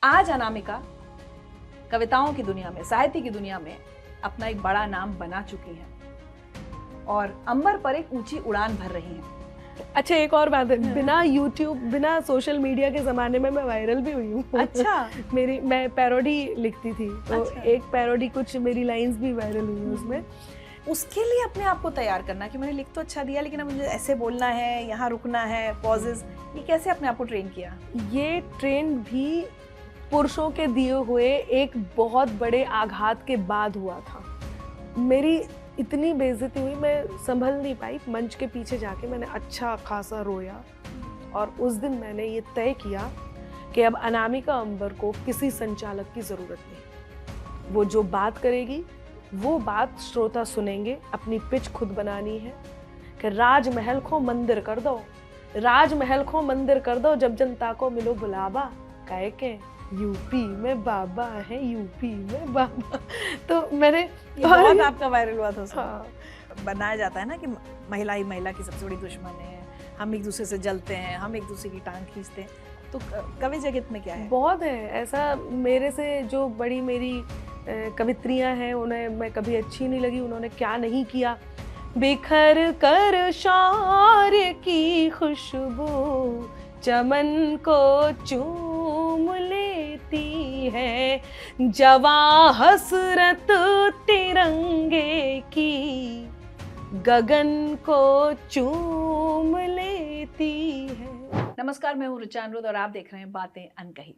आज अनामिका कविताओं की दुनिया में, साहित्य की दुनिया में अपना एक बड़ा नाम बना चुकी हैं और अंबर पर एक ऊंची उड़ान भर रही हैं। अच्छा, एक और बात है, बिना यूट्यूब, बिना सोशल मीडिया के ज़माने में मैं वायरल भी हुई हूँ। अच्छा। मैं पैरोडी लिखती थी, तो अच्छा। एक पैरोडी, कुछ मेरी लाइंस भी वायरल हुई उसमें। उसके लिए अपने आप को तैयार करना कि मैंने लिख तो अच्छा दिया लेकिन अब मुझे ऐसे बोलना है, यहाँ रुकना है, पॉजेस, ये कैसे अपने आप को ट्रेन किया? ये ट्रेंड भी पुरुषों के दिए हुए एक बहुत बड़े आघात के बाद हुआ था। मेरी इतनी बेइज्जती हुई, मैं संभल नहीं पाई। मंच के पीछे जाके मैंने अच्छा खासा रोया और उस दिन मैंने ये तय किया कि अब अनामिका अंबर को किसी संचालक की ज़रूरत नहीं। वो जो बात करेगी वो बात श्रोता सुनेंगे। अपनी पिच खुद बनानी है कि राजमहल को मंदिर कर दो, राजमहल को मंदिर कर दो, जब जनता को मिलो बुलावा, कहे के यूपी में बाबा है, यूपी में बाबा। तो मैंने बहुत आपका वायरल हुआ था उसमें। हाँ। बनाया जाता है ना कि महिला ही महिला की सबसे बड़ी दुश्मन है, हम एक दूसरे से जलते हैं, हम एक दूसरे की टांग खींचते हैं। तो कवि जगत में क्या है? बहुत है ऐसा। मेरे से जो बड़ी मेरी कवित्रियाँ हैं, उन्हें मैं कभी अच्छी नहीं लगी। उन्होंने क्या नहीं किया, बिखर कर शौर्य की खुशबू चमन को चूम लेती है, जवां हसरत तिरंगे की गगन को चूम लेती है। नमस्कार, मैं हूँ ऋचा अनिरुद्ध और आप देख रहे हैं बातें अनकही।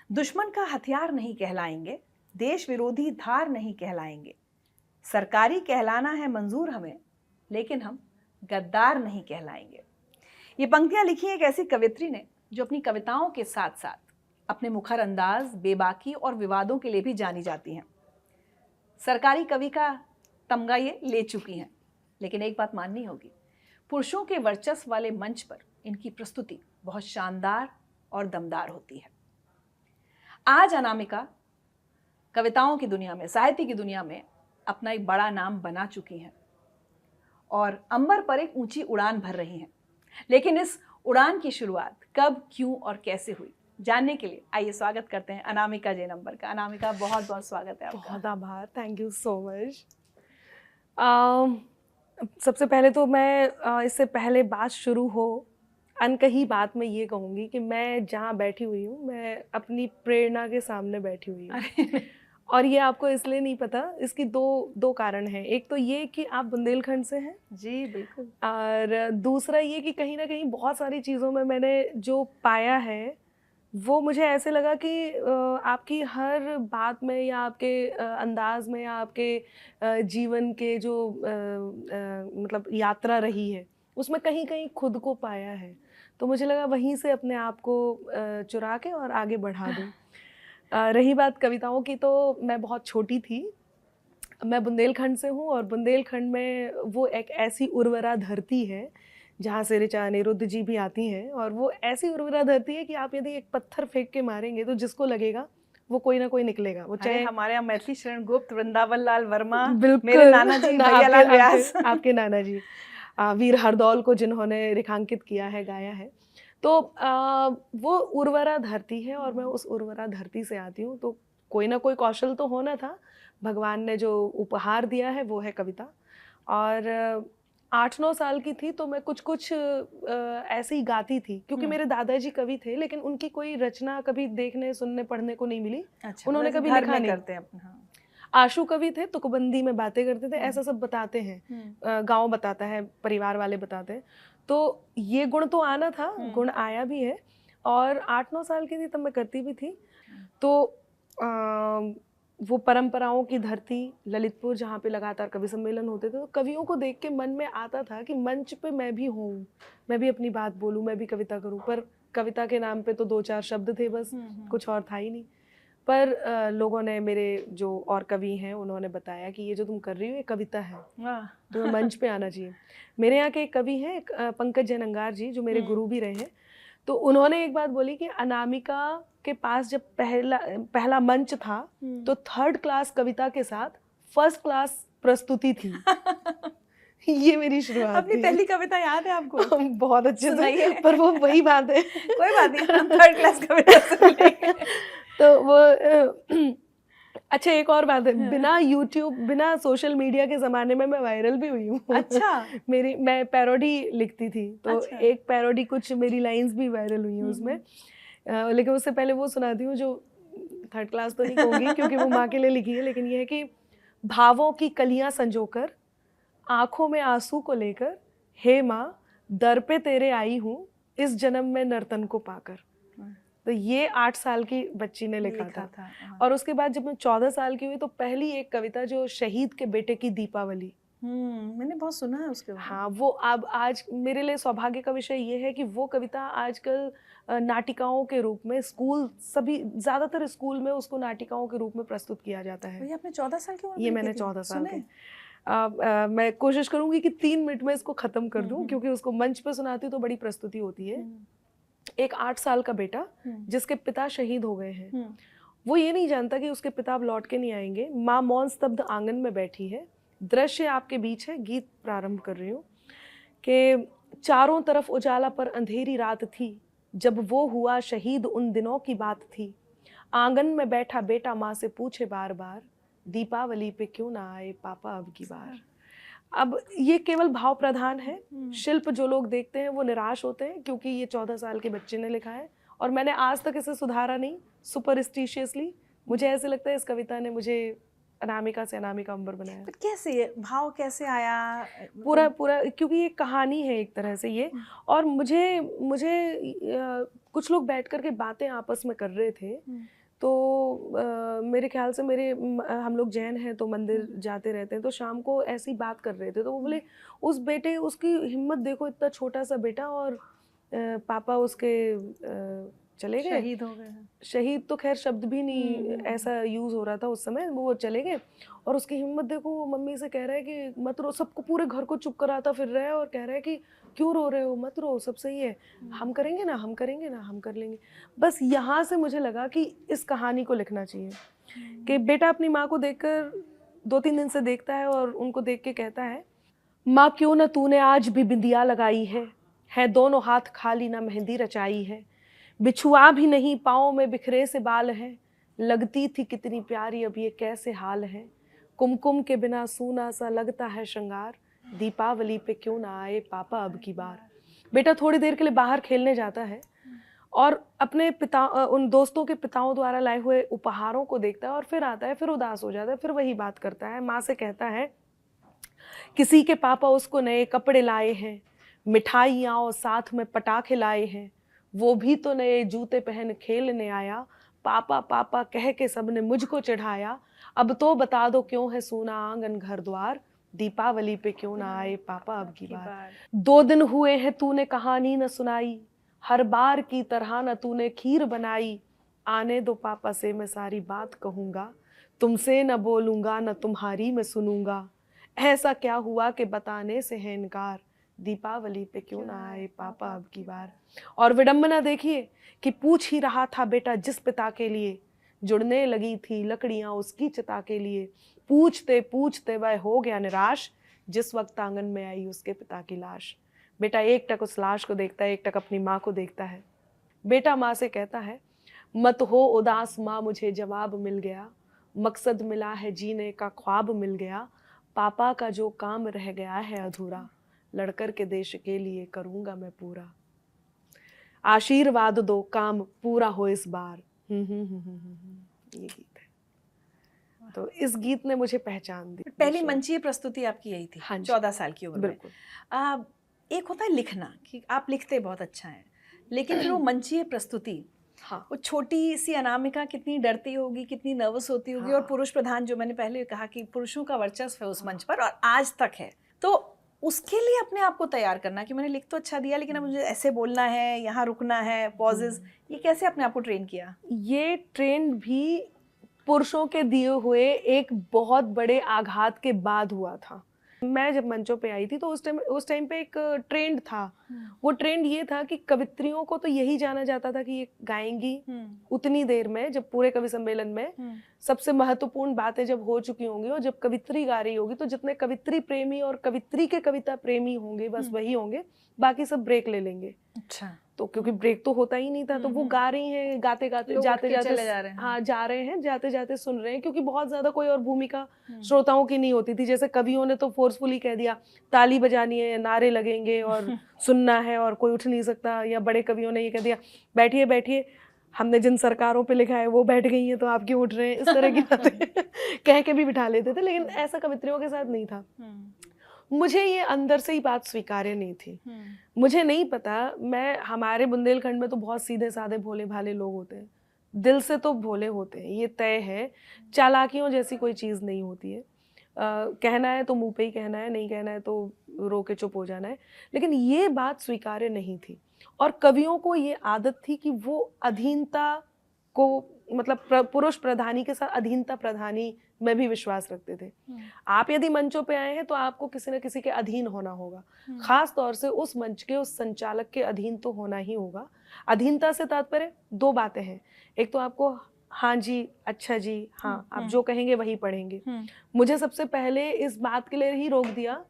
दुश्मन का हथियार नहीं कहलाएंगे, देश विरोधी धार नहीं कहलाएंगे, सरकारी कहलाना है मंजूर हमें, लेकिन हम गद्दार नहीं कहलाएंगे। ये पंक्तियां लिखी एक ऐसी कवित्री ने जो अपनी कविताओं के साथ साथ अपने मुखर अंदाज, बेबाकी और विवादों के लिए भी जानी जाती हैं। सरकारी कवि का तमगा ये ले चुकी हैं, लेकिन एक बात माननी होगी, पुरुषों के वर्चस्व वाले मंच पर इनकी प्रस्तुति बहुत शानदार और दमदार होती है। आज अनामिका कविताओं की दुनिया में, साहित्य की दुनिया में अपना एक बड़ा नाम बना चुकी हैं और अंबर पर एक ऊंची उड़ान भर रही हैं। लेकिन इस उड़ान की शुरुआत कब, क्यों और कैसे हुई, जानने के लिए आइए स्वागत करते हैं अनामिका जैन अंबर का। अनामिका, बहुत बहुत स्वागत है आपका। बहुत आभार, थैंक यू सो मच। सबसे पहले तो मैं इससे पहले बात शुरू हो, अनकही बात मैं ये कहूँगी कि मैं जहाँ बैठी हुई हूँ, मैं अपनी प्रेरणा के सामने बैठी हुई हूँ। और ये आपको इसलिए नहीं पता, इसकी दो कारण हैं। एक तो ये कि आप बुंदेलखंड से हैं। जी बिल्कुल। और दूसरा ये कि कहीं ना कहीं बहुत सारी चीज़ों में मैंने जो पाया है वो मुझे ऐसे लगा कि आपकी हर बात में या आपके अंदाज में या आपके जीवन के जो मतलब यात्रा रही है, उसमें कहीं कहीं खुद को पाया है। तो मुझे लगा वहीं से अपने आप को चुरा के और आगे बढ़ा दूँ। रही बात कविताओं की, तो मैं बहुत छोटी थी। मैं बुंदेलखंड से हूँ और बुंदेलखंड में वो एक ऐसी उर्वरा धरती है जहाँ से ऋचा अनिरुद्ध जी भी आती हैं, और वो ऐसी उर्वरा धरती है कि आप यदि एक पत्थर फेंक के मारेंगे तो जिसको लगेगा वो कोई ना कोई निकलेगा। वो चाहे हमारे यहाँ मैथिली शरण गुप्त, वृंदावन लाल वर्मा, बिल्कुल मेरे नाना जी भैयालाल व्यास, आपके नाना जी वीर हरदौल को जिन्होंने रेखांकित किया है, गाया है। तो वो उर्वरा धरती है और मैं उस उर्वरा धरती से आती हूँ। तो कोई ना कोई कौशल तो होना था, भगवान ने जो उपहार दिया है वो है कविता। और 8-9 साल की थी तो मैं कुछ ऐसे ही गाती थी, क्योंकि मेरे दादाजी कवि थे, लेकिन उनकी कोई रचना कभी देखने, सुनने, पढ़ने को नहीं मिली। अच्छा, उन्होंने कभी लिखा नहीं। करते हैं अपना। हाँ। आशु कवि थे, तुकबंदी में बातें करते थे, ऐसा सब बताते हैं। गांव बताता है, परिवार वाले बताते हैं। तो ये गुण तो आना था, गुण आया भी है। और 8-9 साल की थी तब मैं करती भी थी। तो वो परंपराओं की धरती ललितपुर, जहाँ पे लगातार कवि सम्मेलन होते थे, तो कवियों को देख के मन में आता था कि मंच पे मैं भी हूँ, मैं भी अपनी बात बोलूँ, मैं भी कविता करूँ। पर कविता के नाम पे तो 2-4 शब्द थे बस, कुछ और था ही नहीं। पर लोगों ने, मेरे जो और कवि हैं, उन्होंने बताया कि ये जो तुम कर रही हो ये कविता है, तुम्हें मंच पे आना चाहिए। मेरे यहाँ के एक कवि हैं पंकज जयनंगार जी, जो मेरे गुरु भी रहे हैं। तो उन्होंने एक बात बोली कि अनामिका के पास जब पहला मंच था तो 3rd क्लास कविता के साथ 1st क्लास प्रस्तुति थी। ये मेरी शुरुआत अपनी थी। पहली कविता याद है आपको? बहुत अच्छे सुनाइए। से, पर वो वही बात है। कोई बात नहीं, हम थर्ड क्लास कविता सुन लेंगे। तो वो अच्छा, एक और बात है, हाँ। बिना यूट्यूब, बिना सोशल मीडिया के ज़माने में मैं वायरल भी हुई हूँ। अच्छा। मैं पैरोडी लिखती थी, तो अच्छा। एक पैरोडी, कुछ मेरी लाइंस भी वायरल हुई हैं उसमें। लेकिन उससे पहले वो सुनाती हूँ जो थर्ड क्लास तो नहीं कहूँगी क्योंकि वो माँ के लिए लिखी है, लेकिन ये है कि भावों की कलियां संजोकर, आंखों में आंसू को लेकर, हे माँ दर पे तेरे आई हूँ, इस जन्म में नर्तन को पाकर। तो ये 8 साल की बच्ची ने लिखा था। हाँ। और उसके बाद जब मैं 14 साल की हुई तो पहली एक कविता जो शहीद के बेटे की दीपावली, मैंने बहुत सुना है उसके बारे में। हाँ, वो अब आज मेरे लिए सौभाग्य का विषय ये है कि वो कविता आजकल नाटिकाओं के रूप में स्कूल, सभी ज़्यादातर स्कूल में उसको नाटिकाओं के रूप में प्रस्तुत किया जाता है। ये आपने 14 साल की उम्र में ये लिखी मैंने थी? 14 साल सुने? के। मैं कोशिश करूंगी कि 3 मिनट में इसको खत्म कर दूं, क्योंकि उसको मंच पे सुनाती हूँ तो बड़ी प्रस्तुति होती है। एक 8 साल का बेटा जिसके पिता शहीद हो गए हैं, वो ये नहीं जानता कि उसके पिता अब लौट के नहीं आएंगे। माँ मौन स्तब्ध आंगन में बैठी है, दृश्य आपके बीच है, गीत प्रारंभ कर रही हूँ कि चारों तरफ उजाला पर अंधेरी रात थी, जब वो हुआ शहीद उन दिनों की बात थी। आंगन में बैठा बेटा माँ से पूछे बार बार, दीपावली पे क्यों ना आए पापा अब की बार। अब ये केवल भाव प्रधान है। शिल्प जो लोग देखते हैं वो निराश होते हैं, क्योंकि ये 14 साल के बच्चे ने लिखा है और मैंने आज तक इसे सुधारा नहीं सुपरस्टिशियसली। मुझे ऐसे लगता है इस कविता ने मुझे अनामिका से अनामिका अंबर बनाया। पर कैसे ये भाव कैसे आया? पूरा क्योंकि ये कहानी है एक तरह से ये। और मुझे कुछ लोग बैठ कर के बातें आपस में कर रहे थे, तो मेरे ख्याल से हम लोग जैन हैं तो मंदिर जाते रहते हैं, तो शाम को ऐसी बात कर रहे थे, तो वो बोले उस बेटे, उसकी हिम्मत देखो, इतना छोटा सा बेटा और पापा उसके चले गए, शहीद हो गए। शहीद तो खैर शब्द भी नहीं ऐसा यूज़ हो रहा था उस समय, वो चले गए और उसकी हिम्मत देखो। वो मम्मी से कह रहा है कि मत रो, सबको पूरे घर को चुप कराता फिर रहा है और कह रहा है कि क्यों रो रहे हो, मत रो, सब सही है, हम करेंगे ना, हम करेंगे ना, हम कर लेंगे। बस यहाँ से मुझे लगा कि इस कहानी को लिखना चाहिए कि बेटा अपनी माँ को देखकर 2-3 दिन से देखता है और उनको देख के कहता है, माँ क्यों ना तूने आज भी बिंदिया लगाई है दोनों हाथ खाली ना मेहंदी रचाई है, बिछुआ भी नहीं पाँव में बिखरे से बाल हैं, लगती थी कितनी प्यारी अब ये कैसे हाल है, कुमकुम के बिना सूना सा लगता है श्रृंगार, दीपावली पे क्यों ना आए पापा अब की बार। बेटा थोड़ी देर के लिए बाहर खेलने जाता है और अपने पिता, उन दोस्तों के पिताओं द्वारा लाए हुए उपहारों को देखता है और फिर आता है, फिर उदास हो जाता है, फिर वही बात करता है। माँ से कहता है किसी के पापा उसको नए कपड़े लाए हैं, मिठाइयाँ और साथ में पटाखे लाए हैं, वो भी तो नए जूते पहन खेलने आया, पापा पापा कह के सबने मुझको चढ़ाया, अब तो बता दो क्यों है सूना आंगन घर द्वार, दीपावली पे क्यों ना आए पापा अब की बार। 2 दिन हुए हैं तूने कहानी न सुनाई, हर बार की तरह न तूने खीर बनाई, आने दो पापा से मैं सारी बात कहूँगा, तुमसे न बोलूँगा न तुम्हारी मैं सुनूंगा, ऐसा क्या हुआ कि बताने से है इनकार, दीपावली पे क्यों ना आए पापा अब की बार। और विडंबना देखिए कि पूछ ही रहा था बेटा जिस पिता के लिए, जुड़ने लगी थी लकड़ियां उसकी चिता के लिए, पूछते पूछते वह हो गया निराश, जिस वक्त आंगन में आई उसके पिता की लाश। बेटा एक टक उस लाश को देखता है, एक टक अपनी माँ को देखता है। बेटा माँ से कहता है, मत हो उदास माँ मुझे जवाब मिल गया, मकसद मिला है जीने का ख्वाब मिल गया, पापा का जो काम रह गया है अधूरा, लड़कर के देश के लिए करूँगा मैं पूरा, आशीर्वाद दो काम पूरा हो इस बार। ये गीत है। तो इस गीत ने मुझे पहचान दी। पहली मंचीय प्रस्तुति आपकी यही थी? हाँ, 14 साल की उम्र में। बिल्कुल। एक होता है लिखना कि आप लिखते बहुत अच्छा है, लेकिन फिर वो मंचीय प्रस्तुति, हाँ, वो छोटी सी अनामिका कितनी डरती होगी, कितनी नर्वस होती होगी। और पुरुष प्रधान, जो मैंने पहले कहा कि पुरुषों का वर्चस्व है उस मंच पर और आज तक है, तो उसके लिए अपने आप को तैयार करना कि मैंने लिख तो अच्छा दिया लेकिन अब मुझे ऐसे बोलना है, यहाँ रुकना है, पॉजेस, ये कैसे अपने आप को ट्रेन किया? ये ट्रेन भी पुरुषों के दिए हुए एक बहुत बड़े आघात के बाद हुआ था। मैं जब मंचों पे आई थी तो उस टाइम पे एक ट्रेंड था। वो ट्रेंड ये था कि कवित्रियों को तो यही जाना जाता था कि ये गाएंगी उतनी देर में, जब पूरे कवि सम्मेलन में सबसे महत्वपूर्ण बातें जब हो चुकी होंगी और जब कवित्री गा रही होगी तो जितने कवित्री प्रेमी और कवित्री के कविता प्रेमी होंगे बस वही होंगे, बाकी सब ब्रेक ले लेंगे। अच्छा। तो क्योंकि ब्रेक तो होता ही नहीं था, तो वो गा रही हैं, गाते गाते जाते जाते चले जा रहे हैं। हाँ जा रहे हैं, जाते जाते सुन रहे हैं, क्योंकि बहुत ज्यादा कोई और भूमिका श्रोताओं की नहीं होती थी। जैसे कवियों ने तो फोर्सफुली कह दिया ताली बजानी है, नारे लगेंगे और सुनना है और कोई उठ नहीं सकता, या बड़े कवियों ने ये कह दिया बैठिए बैठिए, हमने जिन सरकारों पे लिखा है वो बैठ गई हैं तो आप क्यों उठ रहे हैं, इस तरह की बातें कह के भी बिठा लेते थे। लेकिन ऐसा कवित्रियों के साथ नहीं था। मुझे ये अंदर से ही बात स्वीकार्य नहीं थी। मुझे नहीं पता, मैं हमारे बुंदेलखंड में तो बहुत सीधे साधे भोले भाले लोग होते हैं, दिल से तो भोले होते हैं, ये तय है। चालाकियों जैसी कोई चीज़ नहीं होती है। कहना है तो मुंह पे ही कहना है, नहीं कहना है तो रो के चुप हो जाना है। लेकिन ये बात स्वीकार्य नहीं थी और कवियों को ये आदत थी कि वो अधीनता को, मतलब पुरुष प्रधानी के साथ अधीनता प्रधानी में भी विश्वास रखते थे। आप यदि मंचों पे आए हैं तो आपको किसी न किसी के अधीन होना होगा, खास तौर से उस मंच के उस संचालक के अधीन तो होना ही होगा। अधीनता से तात्पर्य दो बातें हैं, एक तो आपको हाँ जी, अच्छा जी, हाँ आप जो कहेंगे वही पढ़ेंगे। मुझे सबसे पहले इस बात के लिए ही रोक दिया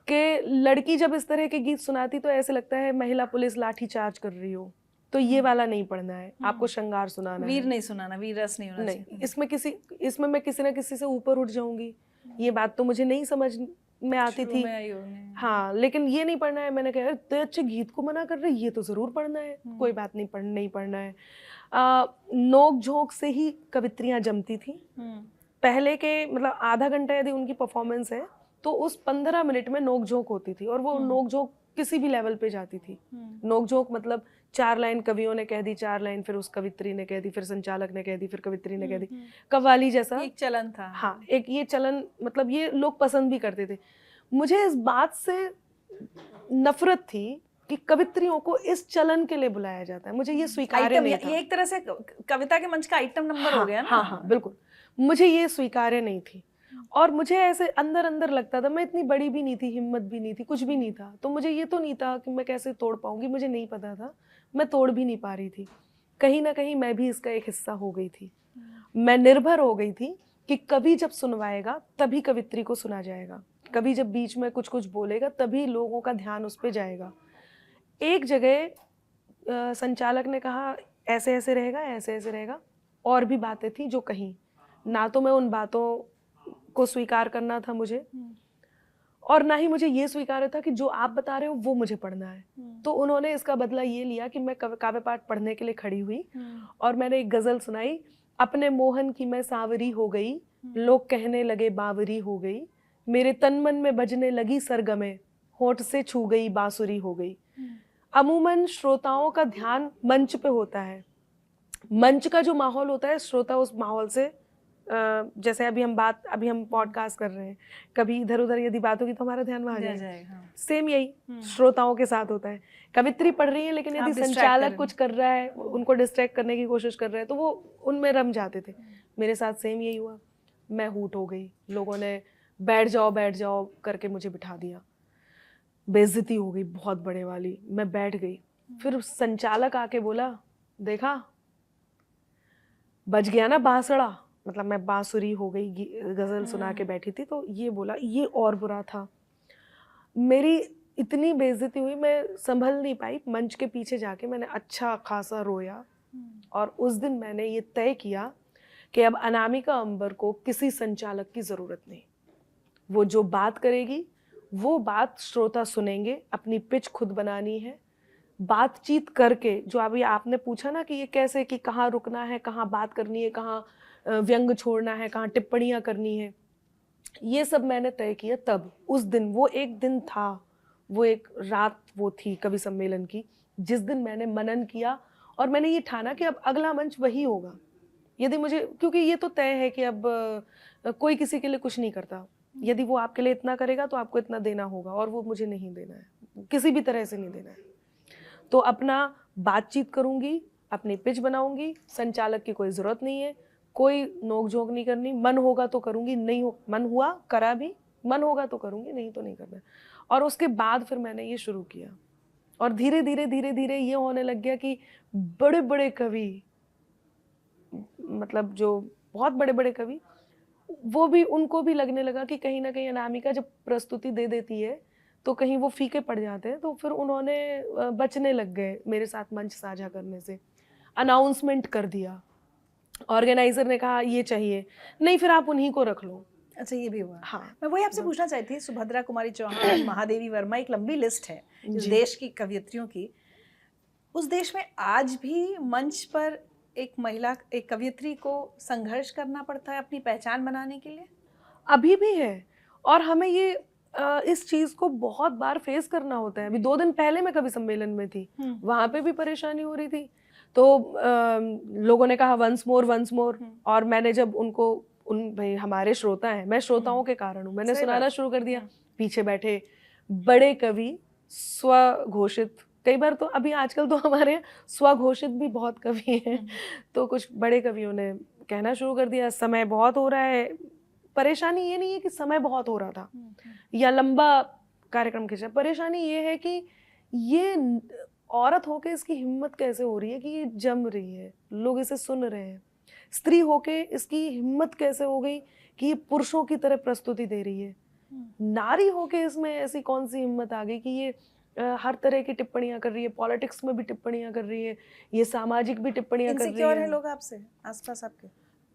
कि लड़की जब इस तरह के गीत सुनाती तो ऐसे लगता है महिला पुलिस लाठी चार्ज कर रही हो, तो ये वाला नहीं पढ़ना है, आपको श्रृंगार सुनाना है, वीर नहीं सुनाना, वीर रस नहीं होना चाहिए। इसमें मैं किसी ना किसी से ऊपर उठ जाऊंगी, ये बात तो मुझे नहीं समझ में आती थी। हाँ, लेकिन ये नहीं पढ़ना है। मैंने कहा इतने अच्छे गीत को मना कर रहे, ये तो जरूर पढ़ना है। कोई बात नहीं, नहीं पढ़ना है। नोक झोंक से ही कवित्रियां जमती थी। पहले के मतलब आधा घंटा यदि उनकी परफॉर्मेंस है तो उस 15 मिनट में नोक झोंक होती थी, और वो नोक झोंक किसी भी लेवल पे जाती थी। नोक झोंक मतलब 4 लाइन कवियों ने कह दी, 4 लाइन फिर उस कवित्री ने कह दी, फिर संचालक ने कह दी, फिर कवित्री ने कह दी। कव्वाली जैसा एक चलन था। हाँ, एक ये चलन, मतलब ये लोग पसंद भी करते थे। मुझे इस बात से नफरत थी कि कवित्रियों को इस चलन के लिए बुलाया जाता है। मुझे ये स्वीकार्य नहीं था। ये एक तरह से कविता के मंच का आइटम नंबर हो गया ना। हाँ, बिल्कुल, मुझे ये स्वीकार्य नहीं थी। और मुझे ऐसे अंदर अंदर लगता था, मैं इतनी बड़ी भी नहीं थी, हिम्मत भी नहीं थी, कुछ भी नहीं था, तो मुझे ये तो नहीं था कि मैं कैसे तोड़ पाऊंगी। मुझे नहीं पता था, मैं तोड़ भी नहीं पा रही थी। कहीं ना कहीं मैं भी इसका एक हिस्सा हो गई थी। मैं निर्भर हो गई थी कि कवि जब सुनवाएगा तभी कवित्री को सुना जाएगा, कभी जब बीच में कुछ कुछ बोलेगा तभी लोगों का ध्यान उस पर जाएगा। एक जगह संचालक ने कहा ऐसे ऐसे रहेगा, ऐसे ऐसे रहेगा, और भी बातें थी जो कहीं ना, तो मैं उन बातों को स्वीकार करना था मुझे, और ना ही मुझे ये स्वीकार था कि जो आप बता रहे हो वो मुझे पढ़ना है। तो उन्होंने इसका बदला ये लिया कि मैं काव्य पाठ पढ़ने के लिए खड़ी हुई और मैंने एक गजल सुनाई, अपने मोहन की मैं सांवरी हो गई, लोग कहने लगे बावरी हो गई, मेरे तन मन में बजने लगी सरगमे, होठ से छू गई बांसुरी हो गई। अमूमन श्रोताओं का ध्यान मंच पे होता है, मंच का जो माहौल होता है, श्रोता उस माहौल से जैसे अभी हम पॉडकास्ट कर रहे हैं, कभी इधर उधर यदि बात होगी तो हमारा ध्यान वहाँ जाएगा। सेम यही श्रोताओं के साथ होता है। कवित्री पढ़ रही है लेकिन यदि संचालक कुछ कर रहा है, उनको डिस्ट्रैक्ट करने की कोशिश कर रहा है, तो वो उनमें रम जाते थे। मेरे साथ सेम यही हुआ, मैं हूट हो गई। लोगों ने बैठ जाओ करके मुझे बिठा दिया, बेइज्जती हो गई बहुत बड़े वाली। मैं बैठ गई, फिर संचालक आके बोला, देखा बज गया ना बांसुड़ा, मतलब मैं बांसुरी हो गई, गजल सुना के बैठी थी। तो ये बोला, ये और बुरा था। मेरी इतनी बेइज्जती हुई, मैं संभल नहीं पाई। मंच के पीछे जाके मैंने अच्छा खासा रोया, और उस दिन मैंने ये तय किया कि अब अनामिका अंबर को किसी संचालक की ज़रूरत नहीं। वो जो बात करेगी वो बात श्रोता सुनेंगे, अपनी पिच खुद बनानी है, बातचीत करके। जो अभी आपने पूछा ना कि ये कैसे, कि कहाँ रुकना है, कहाँ बात करनी है, कहाँ व्यंग छोड़ना है, कहाँ टिप्पणियाँ करनी है, ये सब मैंने तय किया। तब उस दिन, वो एक दिन था, वो एक रात वो थी कवि सम्मेलन की, जिस दिन मैंने मनन किया और मैंने ये ठाना कि अब अगला मंच वही होगा। यदि मुझे, क्योंकि ये तो तय है कि अब कोई किसी के लिए कुछ नहीं करता, यदि वो आपके लिए इतना करेगा तो आपको इतना देना होगा, और वो मुझे नहीं देना है, किसी भी तरह से नहीं देना है। तो अपना बातचीत करूंगी, अपनी पिच बनाऊंगी, संचालक की कोई ज़रूरत नहीं है, कोई नोक झोंक नहीं करनी। मन होगा तो करूंगी, नहीं हो मन हुआ करा भी, मन होगा तो करूँगी, नहीं तो नहीं करना। और उसके बाद फिर मैंने ये शुरू किया और धीरे धीरे ये होने लग गया कि बड़े बड़े कवि, मतलब जो बहुत बड़े बड़े कवि, वो भी, उनको भी लगने लगा कि कहीं ना कहीं अनामिका जब प्रस्तुति दे देती है तो कहीं वो फीके पड़ जाते हैं, तो फिर उन्होंने बचने लग गए मेरे साथ मंच साझा करने से। अनाउंसमेंट कर दिया, ऑर्गेनाइजर ने कहा ये चाहिए, नहीं फिर आप उन्हीं को रख लो। अच्छा, ये भी हुआ। हाँ, मैं वही आपसे पूछना चाहती थी, सुभद्रा कुमारी चौहान, महादेवी वर्मा, एक लंबी लिस्ट है इस जी। देश की कवयित्रियों की। उस देश में आज भी मंच पर एक महिला, एक कवयित्री को संघर्ष करना पड़ता है अपनी पहचान बनाने के लिए? अभी भी है, और हमें ये इस चीज़ को बहुत बार फेस करना होता है। अभी 2 दिन पहले मैं कवि सम्मेलन में थी, वहाँ पे भी परेशानी हो रही थी, तो लोगों ने कहा वंस मोर, और मैंने जब उनको, भाई हमारे श्रोता हैं, मैं श्रोताओं के कारण हूँ, मैंने सुनाना शुरू कर दिया। पीछे बैठे बड़े कवि, स्वघोषित, कई बार तो अभी आजकल तो हमारे स्वघोषित भी बहुत कवि हैं, तो कुछ बड़े कवियों ने कहना शुरू कर दिया समय बहुत हो रहा है। परेशानी ये नहीं है कि समय बहुत हो रहा था या लंबा कार्यक्रम खींचा, परेशानी ये है कि ये औरत होके इसकी हिम्मत कैसे हो रही है कि ये जम रही है, लोग इसे सुन रहे हैं। स्त्री होके इसकी हिम्मत कैसे हो गई कि ये पुरुषों की तरह प्रस्तुति दे रही है। नारी होके इसमें ऐसी कौन सी हिम्मत आ गई कि ये हर तरह की टिप्पणियां कर रही है, पॉलिटिक्स में भी टिप्पणियां कर रही है, ये सामाजिक भी टिप्पणियां कर रही है। इनसिक्योर हैं लोग आपसे, आसपास आपके?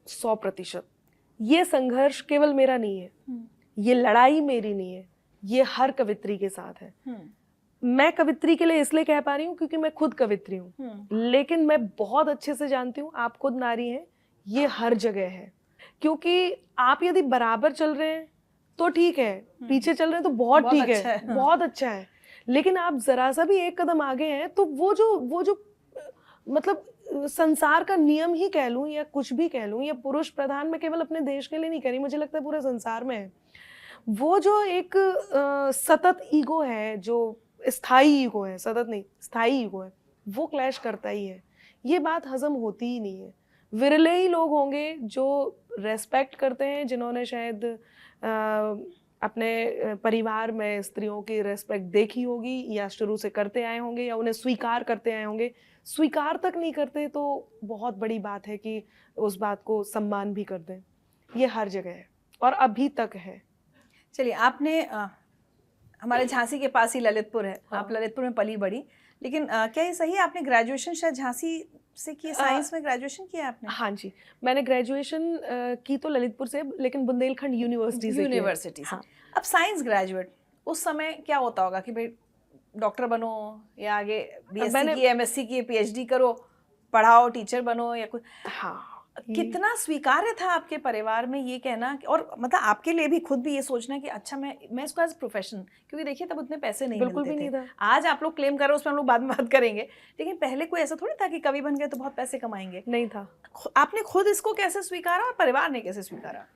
100%। ये संघर्ष केवल मेरा नहीं है, ये लड़ाई मेरी नहीं है, ये हर कवित्री के साथ है। मैं कवित्री के लिए इसलिए कह पा रही हूँ क्योंकि मैं खुद कवित्री हूँ, लेकिन मैं बहुत अच्छे से जानती हूँ, आप खुद नारी हैं, ये हर जगह है। क्योंकि आप यदि बराबर चल रहे हैं तो ठीक है, पीछे चल रहे हैं तो बहुत ठीक अच्छा है, बहुत अच्छा है, लेकिन आप जरा सा भी एक कदम आगे हैं तो वो जो मतलब संसार का नियम ही कह लूं या कुछ भी कह लूं, या पुरुष प्रधान, मैं केवल अपने देश के लिए नहीं कह रही, मुझे लगता है पूरे संसार में है, वो जो एक सतत ईगो है, जो स्थायी ईगो है, सतत नहीं स्थायी ईगो है, वो क्लैश करता ही है। ये बात हजम होती ही नहीं है। विरले ही लोग होंगे जो रेस्पेक्ट करते हैं, जिन्होंने शायद अपने परिवार में स्त्रियों की रेस्पेक्ट देखी होगी या शुरू से करते आए होंगे या उन्हें स्वीकार करते आए होंगे। स्वीकार तक नहीं करते तो बहुत बड़ी बात है कि उस बात को सम्मान भी कर दें। ये हर जगह है और अभी तक है। चलिए, आपने हमारे झांसी के पास ही ललितपुर है, हाँ। आप ललितपुर में पली बड़ी, लेकिन क्या ये सही है आपने ग्रेजुएशन शायद झांसी से की, साइंस में ग्रेजुएशन किया आपने? हाँ जी, मैंने ग्रेजुएशन की तो ललितपुर से, लेकिन बुंदेलखंड यूनिवर्सिटी से। यूनिवर्सिटी से। हाँ। अब साइंस ग्रेजुएट, उस समय क्या होता होगा कि भाई डॉक्टर बनो या आगे बीएससी की, एमएससी की, पीएचडी करो, पढ़ाओ, टीचर बनो या कुछ। हाँ, कितना स्वीकार्य था आपके परिवार में ये कहना, और मतलब आपके लिए भी खुद भी ये सोचना कि अच्छा मैं इसको एज प्रोफेशन, क्योंकि देखिए तब उतने पैसे नहीं बिल्कुल मिलते भी थे। नहीं था। आज आप लोग क्लेम कर रहे हो, उसमें हम लोग बाद में बात करेंगे, लेकिन पहले कोई ऐसा थोड़ी था कि कवि बन गए तो बहुत पैसे कमाएंगे। नहीं था। आपने खुद इसको कैसे स्वीकारा और परिवार ने कैसे स्वीकारा?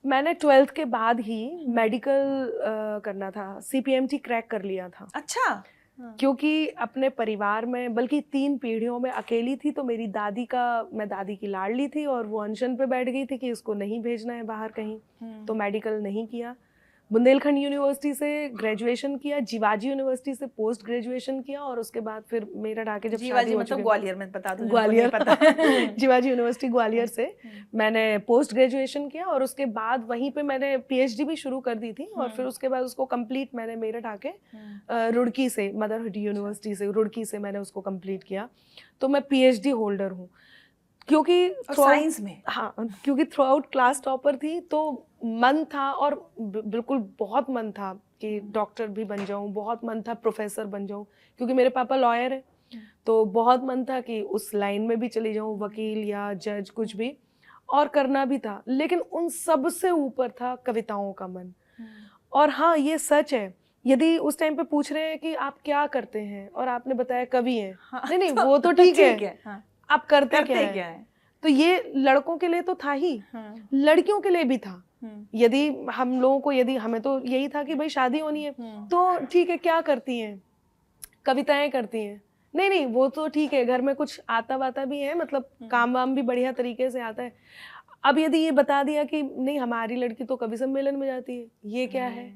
मैंने 12th के बाद ही मेडिकल करना था, CPMT क्रैक कर लिया था। अच्छा। क्योंकि अपने परिवार में, बल्कि 3 पीढ़ियों में अकेली थी, तो मेरी दादी का, मैं दादी की लाडली थी और वो अनशन पे बैठ गई थी कि इसको नहीं भेजना है बाहर कहीं, तो मेडिकल नहीं किया। बुंदेलखंड यूनिवर्सिटी से ग्रेजुएशन किया, जीवाजी यूनिवर्सिटी से पोस्ट ग्रेजुएशन किया, और उसके बाद फिर मेरठ आके जब शादी हो मतलब ग्वालियर में, बता दूं ग्वालियर पता जीवाजी यूनिवर्सिटी ग्वालियर से मैंने पोस्ट ग्रेजुएशन किया, और उसके बाद वहीं पे मैंने PhD भी शुरू कर दी थी, और फिर उसके बाद उसको कंप्लीट मैंने मेरठ आके रुड़की से, मदरहुड यूनिवर्सिटी से, रुड़की से मैंने उसको कंप्लीट किया। तो मैं PhD होल्डर हूँ, क्योंकि साइंस में, हाँ, क्योंकि थ्रू आउट क्लास टॉपर थी, तो मन था, और बिल्कुल बहुत मन था कि डॉक्टर भी बन जाऊं, बहुत मन था प्रोफेसर बन जाऊं, क्योंकि मेरे पापा लॉयर हैं, तो बहुत मन था कि उस लाइन में भी चली जाऊं, वकील या जज कुछ भी, और करना भी था। लेकिन उन सब से ऊपर था कविताओं का मन। और हाँ, ये सच है, यदि उस टाइम पे पूछ रहे हैं कि आप क्या करते हैं और आपने बताया कवि हैं, हाँ, नहीं वो तो ठीक है, हाँ, आप करते क्या है? तो ये लड़कों के लिए तो था ही, लड़कियों के लिए भी था। यदि हम लोगों को, यदि हमें तो यही था कि भाई शादी होनी है, तो ठीक है, क्या करती हैं? कविताएं करती हैं। नहीं, वो तो ठीक है, घर में कुछ आता वाता भी है, मतलब काम वाम भी बढ़िया तरीके से आता है। अब यदि ये बता दिया कि नहीं हमारी लड़की तो कवि सम्मेलन में जाती है, ये क्या है,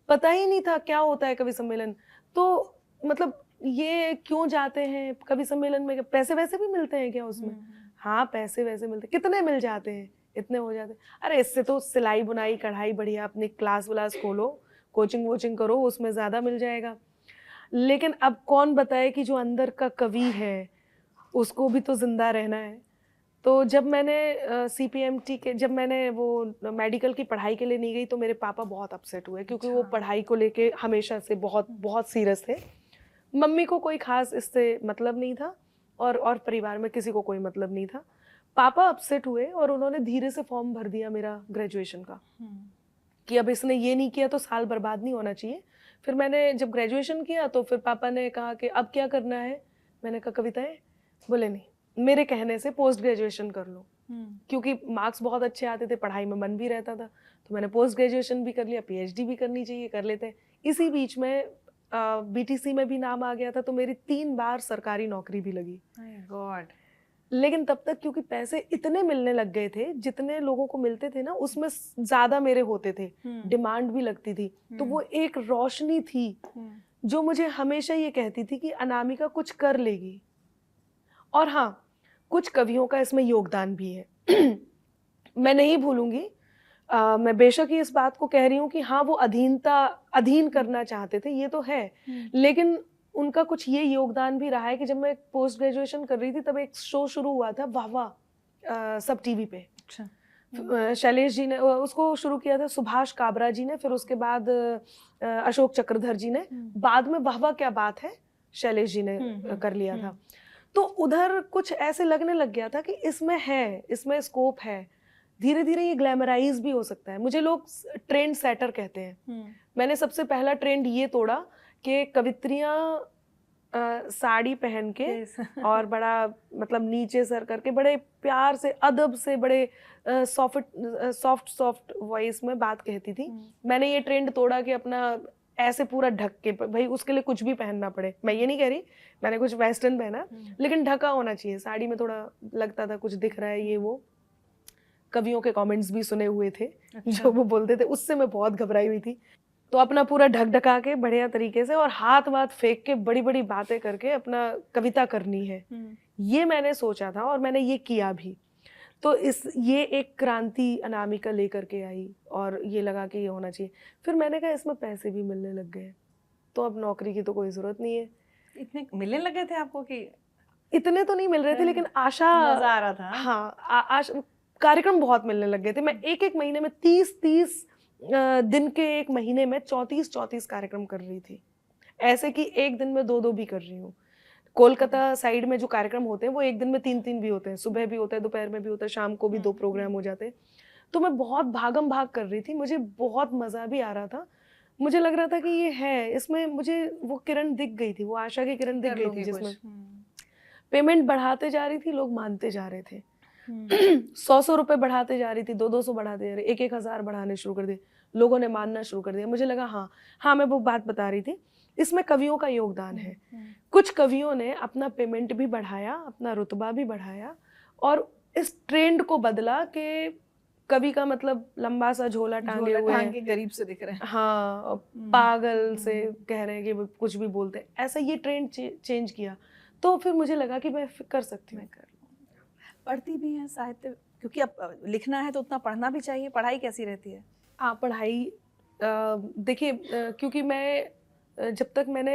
पता ही नहीं था क्या होता है कवि सम्मेलन। तो मतलब ये क्यों जाते हैं कवि सम्मेलन में, पैसे वैसे भी मिलते हैं क्या उसमें? हाँ पैसे वैसे मिलते, कितने मिल जाते हैं, इतने हो जाते हैं। अरे इससे तो सिलाई बुनाई कढ़ाई बढ़िया अपनी क्लास व्लास खोलो, कोचिंग वोचिंग करो, उसमें ज़्यादा मिल जाएगा। लेकिन अब कौन बताए कि जो अंदर का कवि है उसको भी तो जिंदा रहना है। तो जब मैंने CPMT के, जब मैंने वो मेडिकल की पढ़ाई के लिए नहीं गई तो मेरे पापा बहुत अपसेट हुए, क्योंकि वो पढ़ाई को लेके हमेशा से बहुत बहुत सीरियस थे। मम्मी को कोई खास इससे मतलब नहीं था और परिवार में किसी को कोई मतलब नहीं था। पापा अपसेट हुए और उन्होंने धीरे से फॉर्म भर दिया मेरा ग्रेजुएशन का, कि अब इसने ये नहीं किया तो साल बर्बाद नहीं होना चाहिए। फिर मैंने जब ग्रेजुएशन किया तो फिर पापा ने कहा कि अब क्या करना है। मैंने कहा कविताएं। बोले नहीं, मेरे कहने से पोस्ट ग्रेजुएशन कर लो, क्योंकि मार्क्स बहुत अच्छे आते थे, पढ़ाई में मन भी रहता था। तो मैंने पोस्ट ग्रेजुएशन भी कर लिया, PhD भी करनी चाहिए, कर लेते हैं। इसी बीच में BTC में भी नाम आ गया था, तो मेरी 3 बार सरकारी नौकरी भी लगी। गॉड। लेकिन तब तक क्योंकि पैसे इतने मिलने लग गए थे, जितने लोगों को मिलते थे ना उसमें ज्यादा मेरे होते थे, डिमांड भी लगती थी। तो वो एक रोशनी थी जो मुझे हमेशा ये कहती थी कि अनामिका कुछ कर लेगी। और हाँ, कुछ कवियों का इसमें योगदान भी है। मैं नहीं भूलूंगी, मैं बेशक ही इस बात को कह रही हूँ कि हाँ वो अधीन करना चाहते थे, ये तो है, लेकिन उनका कुछ ये योगदान भी रहा है कि जब मैं पोस्ट ग्रेजुएशन कर रही थी तब एक शो शुरू हुआ था वाह वाह सब टीवी पे। अच्छा। शैलेश जी ने उसको शुरू किया था, सुभाष काबरा जी ने, फिर उसके बाद अशोक चक्रधर जी ने, बाद में वाह वाह क्या बात है शैलेश जी ने कर लिया था। तो उधर कुछ ऐसे लगने लग गया था कि इसमें है, इसमें स्कोप है, धीरे धीरे ये ग्लैमराइज भी हो सकता है। मुझे लोग ट्रेंड सेटर कहते हैं। मैंने सबसे पहला ट्रेंड ये तोड़ा कि कवित्रियाँ साड़ी पहन के और बड़ा मतलब नीचे सर करके बड़े प्यार से अदब से बड़े सॉफ्ट वॉइस में बात कहती थी। मैंने ये ट्रेंड तोड़ा कि अपना ऐसे पूरा ढक के, भाई उसके लिए कुछ भी पहनना पड़े, मैं ये नहीं कह रही मैंने कुछ वेस्टर्न पहना, लेकिन ढका होना चाहिए। साड़ी में थोड़ा लगता था कुछ दिख रहा है ये वो। कवियों के कमेंट्स भी सुने हुए थे। अच्छा। जो वो बोलते थे, उससे मैं बहुत घबराई हुई थी। तो अपना पूरा ढक ढका के बढ़िया तरीके से और हाथ वाथ फेंक के बड़ी बड़ी बातें करके अपना कविता करनी है, ये मैंने सोचा था और मैंने ये किया भी। तो ये एक क्रांति अनामिका लेकर के आई और ये लगा कि ये होना चाहिए। फिर मैंने कहा इसमें पैसे भी मिलने लग गए, तो अब नौकरी की तो कोई जरूरत नहीं है। इतने मिलने लगे थे आपको? कि इतने तो नहीं मिल रहे थे, लेकिन आशा, मजा आ रहा था। हाँ, कार्यक्रम बहुत मिलने लग गए थे। मैं एक महीने में 30 दिन के एक महीने में 34 कार्यक्रम कर रही थी, ऐसे कि एक दिन में 2 भी कर रही हूँ। कोलकाता साइड में जो कार्यक्रम होते हैं वो एक दिन में 3 भी होते हैं, सुबह भी होता है, दोपहर में भी होता है, शाम को भी 2 प्रोग्राम हो जाते हैं। तो मैं बहुत भागम भाग कर रही थी, मुझे बहुत मजा भी आ रहा था। मुझे लग रहा था कि ये है, इसमें मुझे वो किरण दिख गई थी, वो आशा की किरण दिख गई थी, जिसमें पेमेंट बढ़ाते जा रही थी, लोग मानते जा रहे थे। 100 रुपए बढ़ाते जा रही थी, 200 बढ़ाते जा रही, 1,000 बढ़ाने शुरू कर दिए, लोगों ने मानना शुरू कर दिया। मुझे लगा हाँ मैं वो बात बता रही थी, इसमें कवियों का योगदान है। कुछ कवियों ने अपना पेमेंट भी बढ़ाया, अपना रुतबा भी बढ़ाया और इस ट्रेंड को बदला कि कवि का मतलब लंबा सा झोला टांगे हुए हैं, गरीब से दिख रहे हैं, हाँ, पागल से कह रहे हैं कि कुछ भी बोलते हैं, ऐसा ये ट्रेंड चेंज किया। तो फिर मुझे लगा कि मैं कर सकती हूँ। पढ़ती भी हैं साहित्य, क्योंकि अब लिखना है तो उतना पढ़ना भी चाहिए। पढ़ाई कैसी रहती है? पढ़ाई देखिए, क्योंकि मैं जब तक मैंने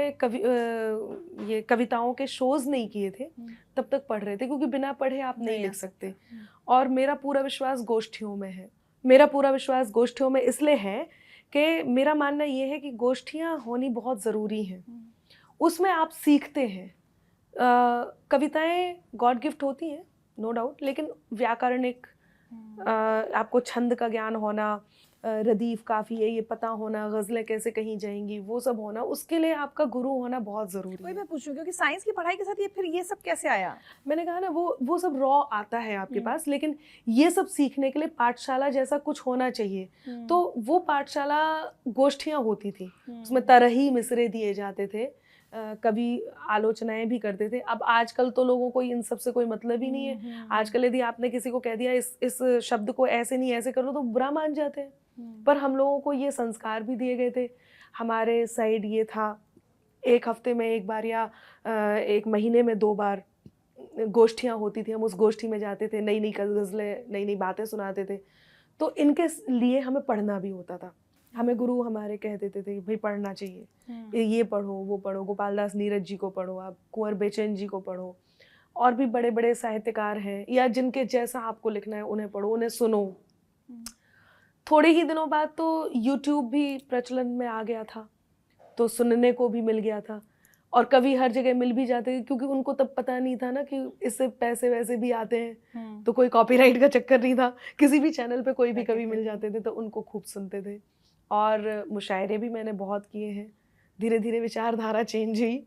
ये कविताओं के शोज नहीं किए थे तब तक पढ़ रहे थे, क्योंकि बिना पढ़े आप नहीं लिख सकते। और मेरा पूरा विश्वास गोष्ठियों में है। मेरा पूरा विश्वास गोष्ठियों में इसलिए है कि मेरा मानना ये है कि गोष्ठियाँ होनी बहुत ज़रूरी हैं, उसमें आप सीखते हैं। कविताएं गॉड गिफ्ट होती हैं, नो डाउट, लेकिन व्याकरणिक, आपको छंद का ज्ञान होना, रदीफ काफ़ी है ये पता होना, गज़लें कैसे कहीं जाएंगी वो सब होना, उसके लिए आपका गुरु होना बहुत ज़रूरी है। वही मैं पूछूं, क्योंकि साइंस की पढ़ाई के साथ ये फिर ये सब कैसे आया? मैंने कहा ना, वो सब रॉ आता है आपके पास, लेकिन ये सब सीखने के लिए पाठशाला जैसा कुछ होना चाहिए। तो वो पाठशाला गोष्ठियाँ होती थी, उसमें तरही मिसरे दिए जाते थे, कभी आलोचनाएं भी करते थे। अब आजकल तो लोगों को इन सब से कोई मतलब ही नहीं है। आजकल यदि आपने किसी को कह दिया इस शब्द को ऐसे नहीं ऐसे करो तो बुरा मान जाते हैं। पर हम लोगों को ये संस्कार भी दिए गए थे। हमारे साइड ये था, एक हफ्ते में एक बार या एक महीने में 2 बार गोष्ठियाँ होती थी। हम उस गोष्ठी में जाते थे, नई नई गज़लें, नई नई बातें सुनाते थे। तो इनके लिए हमें पढ़ना भी होता था। हमें गुरु हमारे कह देते थे भाई पढ़ना चाहिए, ये पढ़ो, वो पढ़ो, गोपाल दास नीरज जी को पढ़ो, आप कुंवर बेचैन जी को पढ़ो, और भी बड़े बड़े साहित्यकार हैं, या जिनके जैसा आपको लिखना है उन्हें पढ़ो, उन्हें सुनो। थोड़े ही दिनों बाद तो यूट्यूब भी प्रचलन में आ गया था, तो सुनने को भी मिल गया था, और कभी हर जगह मिल भी जाते थे, क्योंकि उनको तब पता नहीं था ना कि इससे पैसे वैसे भी आते हैं। तो कोई कॉपीराइट का चक्कर नहीं था, किसी भी चैनल पे कोई भी कभी मिल जाते थे, तो उनको खूब सुनते थे। और मुशायरे भी मैंने बहुत किए हैं। धीरे धीरे विचारधारा चेंज हुई,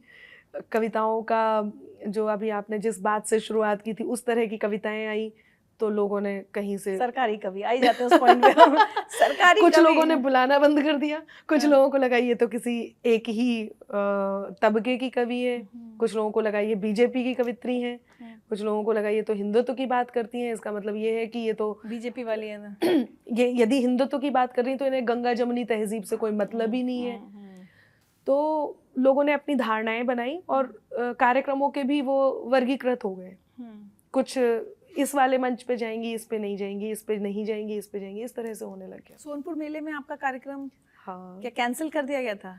कविताओं का जो अभी आपने जिस बात से शुरुआत की थी उस तरह की कविताएं आई, तो लोगों ने कहीं से सरकारी कवि आई जाते हैं उस पॉइंट पे। सरकारी कुछ कवि लोगों ने बुलाना बंद कर दिया, कुछ लोगों को लगा ये तो किसी एक ही तबके की कवि है, कुछ लोगों को लगा ये बीजेपी की कवित्री हैं, कुछ लोगों को लगा ये तो हिंदुत्व की बात करती हैं, इसका मतलब ये है कि ये तो बीजेपी वाली है ना। ये यदि हिंदुत्व की बात कर रही हैं तो इन्हें गंगा जमुनी तहजीब से कोई मतलब ही नहीं है। तो लोगों ने अपनी धारणाएं बनाई, और कार्यक्रमों के भी वो वर्गीकृत हो गए। कुछ इस वाले मंच पे जाएंगी, इस पे नहीं जाएंगी, इस पे नहीं जाएंगी, इस पे जाएंगी, इस तरह से होने लग गया। सोनपुर मेले में आपका कार्यक्रम हाँ, क्या कैंसिल कर दिया गया था?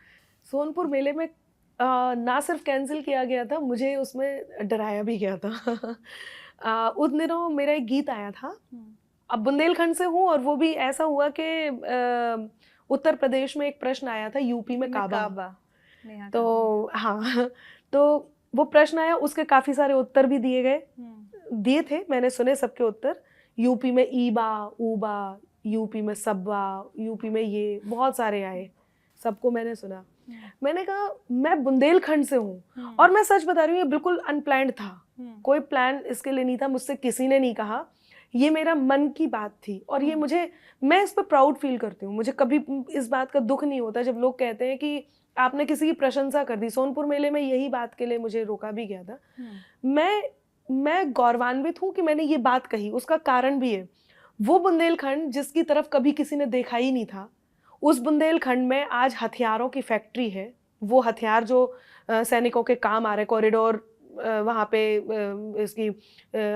सोनपुर मेले में ना सिर्फ कैंसिल किया गया था, मुझे उसमें डराया भी गया था। उन दिनों मेरा एक गीत आया था, अब बुंदेलखंड से हूँ, और वो भी ऐसा हुआ कि उत्तर प्रदेश में एक प्रश्न आया था, यूपी में काबा। तो हाँ, तो वो प्रश्न आया, उसके काफी सारे उत्तर भी दिए थे, मैंने सुने सबके उत्तर। यूपी में ईबा, ऊबा, यूपी में सब्बा, यूपी में ये बहुत सारे आए, सबको मैंने सुना। मैंने कहा मैं बुंदेलखंड से हूँ, और मैं सच बता रही हूँ ये बिल्कुल अनप्लान्ड था, कोई प्लान इसके लिए नहीं था, मुझसे किसी ने नहीं कहा, ये मेरा मन की बात थी, और ये मैं इस पर प्राउड फील करती हूँ। मुझे कभी इस बात का दुख नहीं होता जब लोग कहते हैं कि आपने किसी की प्रशंसा कर दी। सोनपुर मेले में यही बात के लिए मुझे रोका भी गया था। मैं गौरवान्वित हूँ कि मैंने ये बात कही, उसका कारण भी है, वो बुंदेलखंड जिसकी तरफ कभी किसी ने देखा ही नहीं था, उस बुंदेलखंड में आज हथियारों की फैक्ट्री है। वो हथियार जो सैनिकों के काम आ रहे, कॉरिडोर वहाँ पे इसकी